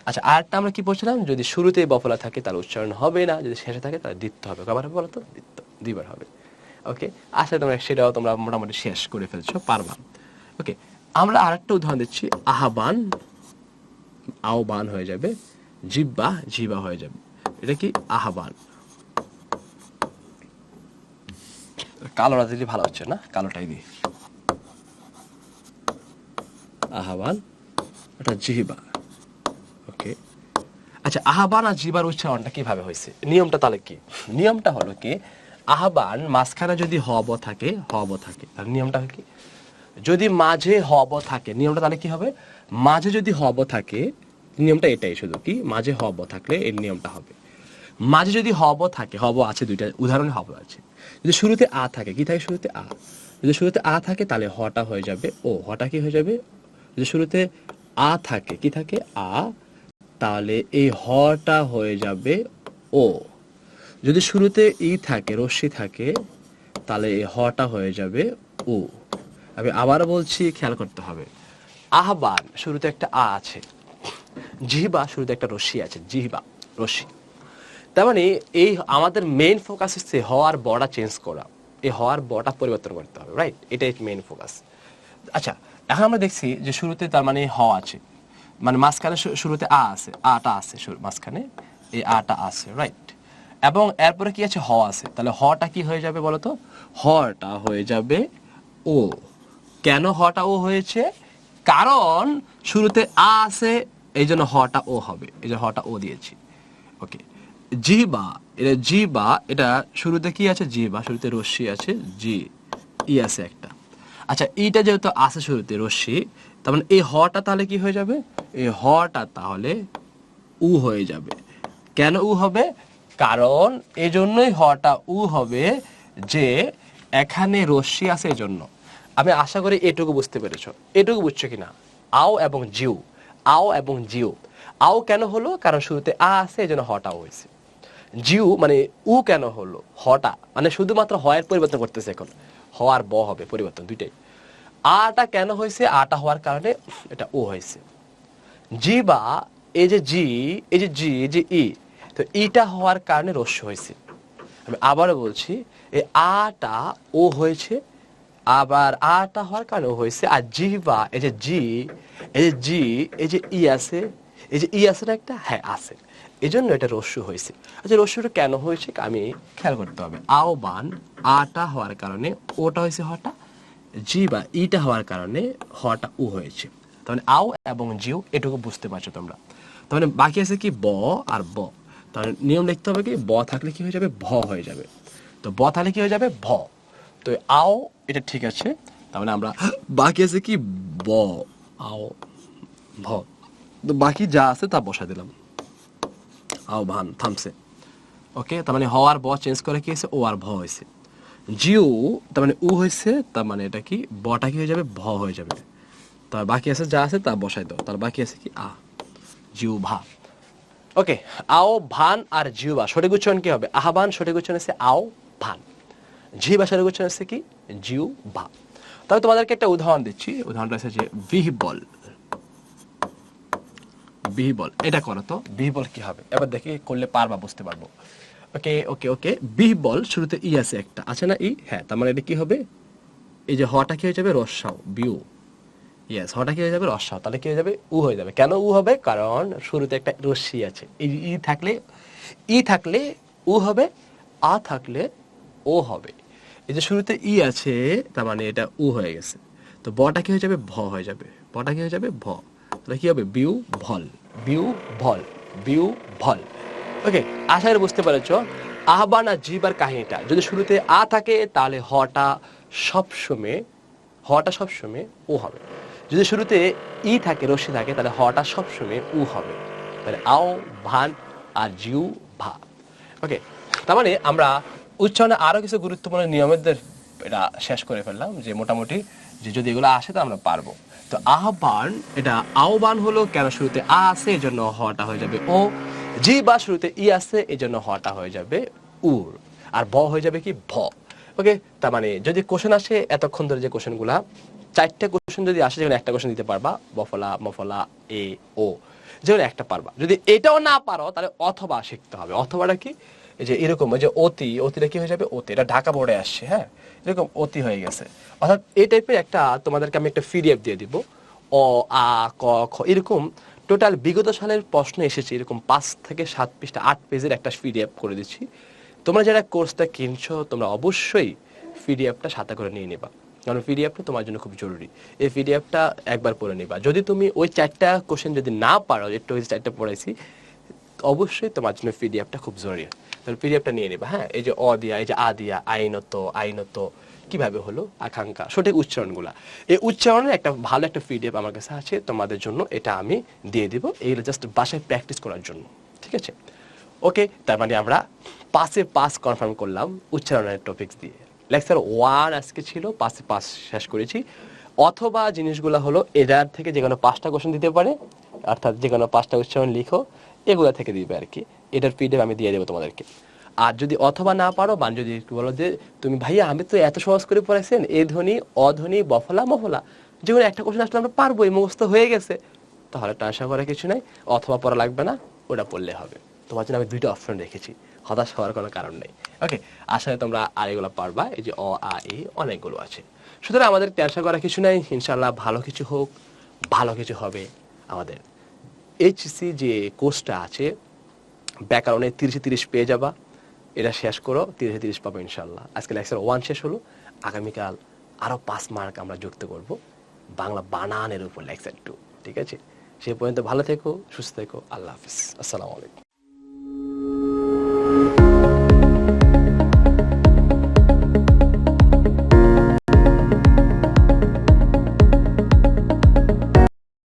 আচ্ছা, আরেকটা আমরা কি বলছিলাম? যদি শুরুতেই বফলা থাকে তাহলে উচ্চারণ হবে না, যদি শেষে থাকে তাহলে দ্বিত্ব হবে। কবার হবে বলো তো? দ্বিত্ব, দুইবার হবে। ওকে, আসলে তোমরা সেটাও তোমরা মোটামুটি শেষ করে ফেলছো, পারবা। ওকে, আমরা আরেকটা উদাহরণ দিচ্ছি। আহ্বান, আহ্বান হয়ে যাবে, জিব্বা জিবা হয়ে যাবে। এটা কি? আহ্বান। কালোটা দিলে ভালো হচ্ছে না, কালোটাই দিই। আহ্বান, এটা জিহ্বা। ওকে, আচ্ছা, আহ্বান আর জিবার উচ্চারণটা কিভাবে হয়েছে? নিয়মটা তাহলে কি? নিয়মটা হলো কি, আহ্বান মাঝখানে যদি হব থাকে, হব থাকে, তাহলে নিয়মটা কি? যদি মাঝে হব থাকে, নিয়মটা তাহলে কি হবে? মাঝে যদি হব থাকে, নিয়মটা এটাই শুধু কি, মাঝে হব থাকলে এর নিয়মটা হবে। মাঝে যদি হব থাকে, হব আছে দুইটা উদাহরণে হব আছে। যদি শুরুতে আ থাকে, কি থাকে শুরুতে? আ। যদি শুরুতে আ থাকে তাহলে হটা হয়ে যাবে ও, হটা কি হয়ে যাবে? যদি শুরুতে আ থাকে, কি থাকে? আ, তাহলে এই হটা হয়ে যাবে ও। যদি শুরুতে ই থাকে, রশ্মি থাকে, তাহলে এই হটা হয়ে যাবে ও। আমি আবারও বলছি, খেয়াল করতে হবে। আহ্বান শুরুতে একটা আ আছে, জিহ্বা শুরুতে একটা রশ্মি আছে, জিহ্বা রশ্মি। তার মানে এই আমাদের মেইন ফোকাস হচ্ছে হওয়ার বড়া চেঞ্জ করা, এই হওয়ার বড়া পরিবর্তন করতে হবে, রাইট? এটাই মেইন ফোকাস। আচ্ছা, এখন আমরা দেখছি যে শুরুতে তার মানে হ আছে, মানে মাঝখানে শুরুতে আ আছে, আটা আছে মাঝখানে, এই আটা আছে, রাইট? এবং এরপরে কি আছে? হ আছে, তাহলে হটা কি হয়ে যাবে বলতো? হটা হয়ে যাবে ও। কেন হটা ও হয়েছে? কারণ শুরুতে আ আছে, এই জন্য হটা ও হবে, এই জন্য হটা ও দিয়েছি। ওকে, জিহ্বা, এটা জিহ্বা, এটা শুরুতে কি আছে? জিহ্বা, শুরুতে রশ্মি আছে, জি ই আছে একটা। আচ্ছা, ইটা যেহেতু আছে শুরুতে রশ্মি, তার মানে এই হটা তাহলে কি হয়ে যাবে? এই হটা তাহলে উ হয়ে যাবে। কেন উ হবে? কারণ এজন্যই হটা উ হবে যে এখানে রশ্মি আছে এজন্য। আমি আশা করি এটুকু বুঝতে পেরেছো। এটুকু বুঝছো কিনা? আও এবং জিউ, আও এবং জিউ। আও কেন হলো? কারণ শুরুতে আ আছে, এজন্য হটা হয়েছে। জিউ মানে উ কেন হলো? হটা মানে শুধুমাত্র হয়ের পরিবর্তন করতেছে, এখন হ আর ব হবে পরিবর্তন দুইটাই। আটা কেন হয়েছে? আটা হওয়ার কারণে এটা ও হয়েছে। জি বা এই যে জি, এই যে জি, এই যে ই, তো ইটা হওয়ার কারণে রস্য হয়েছে। আমি আবারও বলছি, এই আটা ও হয়েছে, আবার আটা হওয়ার কারণে ও হয়েছে। আর জি বা এই যে জি, এই যে জি, এই যে ই আছে, এই যে ই আছে না একটা? হ্যাঁ আছে, এই জন্য এটা রস্য হয়েছে। আচ্ছা, রস্যটা কেন হয়েছে আমি খেয়াল করতে হবে। আও বান, আটা হওয়ার কারণে ওটা হয়েছে হটা, জি বা ইটা হওয়ার কারণে হটা উ হয়েছে। তাহলে আও এবং জিউ এটুকু বুঝতে পারছো তোমরা। তাহলে বাকি আছে কি? ব আর ব। তাহলে নিয়ম লিখতে হবে কি? ব থাকলে কি হয়ে যাবে? ভ হয়ে যাবে। তো ব থাকলে কি হয়ে যাবে? ভ। তো আও এটা ঠিক আছে। তাহলে আমরা বাকি আছে কি? ব, আও, ভ। তো বাকি যা আছে তা বসা দিলাম। আহ্বান থামছে। ওকে, তার মানে হ আর ব চেঞ্জ করে কি হয়েছে, ও আর ভ হয়েছে। জিউ তার মানে উ হয়েছে, তার মানে এটা কি বটা কি হয়ে যাবে, ভ হয়ে যাবে। তার বাকি আছে যা আছে তা বসাই দাও, তার বাকি আছে কি আ, জিউ ভা। ওকে, আও ভান আর জিউবা সঠিক উচ্চারণ কি হবে, আহ্বান সঠিক উচ্চারণ আছে আও ভান, জিবা সঠিক উচ্চারণ আছে কি জিউ ভা। তবে তোমাদেরকে একটা উদাহরণ দিচ্ছি, উদাহরণটা আছে যে বিহবল। বিহবল এটা করো তো, বিহবল কি হবে এবার দেখি, করলে পারবা, বুঝতে পারবো। ওকে ওকে ওকে, বিহবল শুরুতে ই আছে একটা, আছে না ই, হ্যাঁ, তার মানে এটা কি হবে, এই যে হটা কি হয়ে যাবে রস্যাও, বিউ। ইয়েস, হটা কি হয়ে যাবে রস্যাও, তাহলে কি হয়ে যাবে উ হয়ে যাবে। কেন উ হবে, কারণ শুরুতে একটা রশ্মি আছে, এই ই থাকলে উ হবে, আ থাকলে ও হবে। এই যে শুরুতে ই আছে, তার মানে এটা উ হয়ে গেছে। তো বটা কি হয়ে যাবে, ভ হয়ে যাবে, বটা কি হয়ে যাবে ভ, তাহলে কি হবে বিউ ভল, বিউ ভল, বিউ ভল। ওকে, আশা করি বুঝতে পেরেছো আহ্বান আর জিবার কাহিনীটা। যদি শুরুতে আ থাকে তাহলে হটা সবসময় ও হবে। যদি শুরুতে ই থাকে, রশ্মি থাকে, তাহলে হটা সবসময় উ হবে। তাহলে আও ভান আর জিউ ভা। ওকে, তার মানে আমরা উচ্চারণে আরো কিছু গুরুত্বপূর্ণ নিয়মের এটা শেষ করে ফেললাম, যে মোটামুটি যে যদি এগুলো আসে তো আমরা পারবো। তো আহ্বান, এটা আহ্বান হলো কেন শুরুতে আ আছে এই জন্য হটা হয়ে যাবে ও, জি বা শুরুতে ই আছে এই জন্য হটা হয়ে যাবে উর, আর ভ হয়ে যাবে কি ভ। ওকে, তার মানে যদি কোশ্চেন আসে এতক্ষণ ধরে যে কোশ্চেনগুলা, 4টা কোশ্চেন যদি আসে, যেখানে একটা কোশ্চেন দিতে পারবা, বফলা মফলা এ ও, যেখানে একটা পারবা। যদি এটাও না পারো তাহলে অথবা শিখতে হবে। অথবাটা কি, এই যে এরকম, ওই যে অতিটা কি হয়ে যাবে অতি, এটা ঢাকা বোর্ডে আসছে, হ্যাঁ, এরকম অতি হয়ে গেছে। অর্থাৎ এই টাইপের একটা তোমাদেরকে আমি একটা পিডিএফ দিয়ে দিব, অ আ ক খ এরকম টোটাল বিগত সালের প্রশ্ন এসেছে, এরকম 5 থেকে 7 পৃষ্ঠা 8 পেজের একটা পিডিএফ করে দিচ্ছি। তোমরা যারা কোর্সটা কিনছো তোমরা অবশ্যই পিডিএফটা সাথে করে নিয়ে নেবা, কারণ পিডিএফটা তোমার জন্য খুব জরুরি। এই পিডিএফটা একবার পড়ে নিবা। যদি তুমি ওই 4টা কোশ্চেন যদি না পারো, একটু ওই 4টা পড়াইছি, অবশ্যই তোমার জন্য পিডিএফটা খুব জরুরি। তাহলে পিডিএফটা নিয়ে নেবা। হ্যাঁ, এই যে অ দিয়া, এই যে আ দিয়া, আইনত কিভাবে হলো, আকাঙ্ক্ষা, সঠিক উচ্চারণগুলা, এই উচ্চারণের একটা ভালো একটা পিডিএফ আমার কাছে আছে তোমাদের জন্য, এটা আমি দিয়ে দিব, এইগুলো জাস্ট বাসায় প্র্যাকটিস করার জন্য, ঠিক আছে? ওকে, তার মানে আমরা 5-এ 5 কনফার্ম করলাম উচ্চারণের টপিকস দিয়ে। লেকচার 1 আজকে ছিল, 5-এ 5 শেষ করেছি। অথবা জিনিসগুলো হলো এটার থেকে যে কোনো 5টা কোশ্চেন দিতে পারে, অর্থাৎ যে কোনো 5টা উচ্চারণ লিখো, এগুলা থেকে দিবে আর কি। এটার পিডিএফ আমি দিয়ে দেবো তোমাদেরকে। আর যদি অথবা না পারো, বা যদি বলো যে তুমি ভাইয়া আমি তো এত সহজ করে পড়াইছেন, এ ধ্বনি অধ্বনি বফলা মফলা যে কোনো একটা কোশ্চেন আসলে আমরা পারবোই, মুখস্থ হয়ে গেছে, তাহলে টেনশন করার কিছু নাই, অথবা পড়া লাগবে না, ওটা পড়লে হবে। তোমার জন্য আমি 2টা অপশন রেখেছি, হতাশ হওয়ার কোনো কারণ নেই। ওকে, আসলে তোমরা আর এগুলো পারবা, এই যে অ আ ই অনেকগুলো আছে। সুতরাং আমাদের টেনশন করার কিছু নাই, ইনশাল্লাহ ভালো কিছু হোক, ভালো কিছু হবে। আমাদের এইচসি যে কোর্সটা আছে ব্যাকরণে 30-30 পেয়ে যাবা, এটা শেষ করো, 30-30 পাবো ইনশাল্লাহ। আজকে লেকচার 1 শেষ হলো, আগামীকাল আরো 5 মার্ক আমরা যুক্ত করব বাংলা বানানের উপর লেকচার 2, ঠিক আছে? সে পর্যন্ত ভালো থেকো, সুস্থ থেকো, আল্লাহ হাফিজ, আসসালামু আলাইকুম।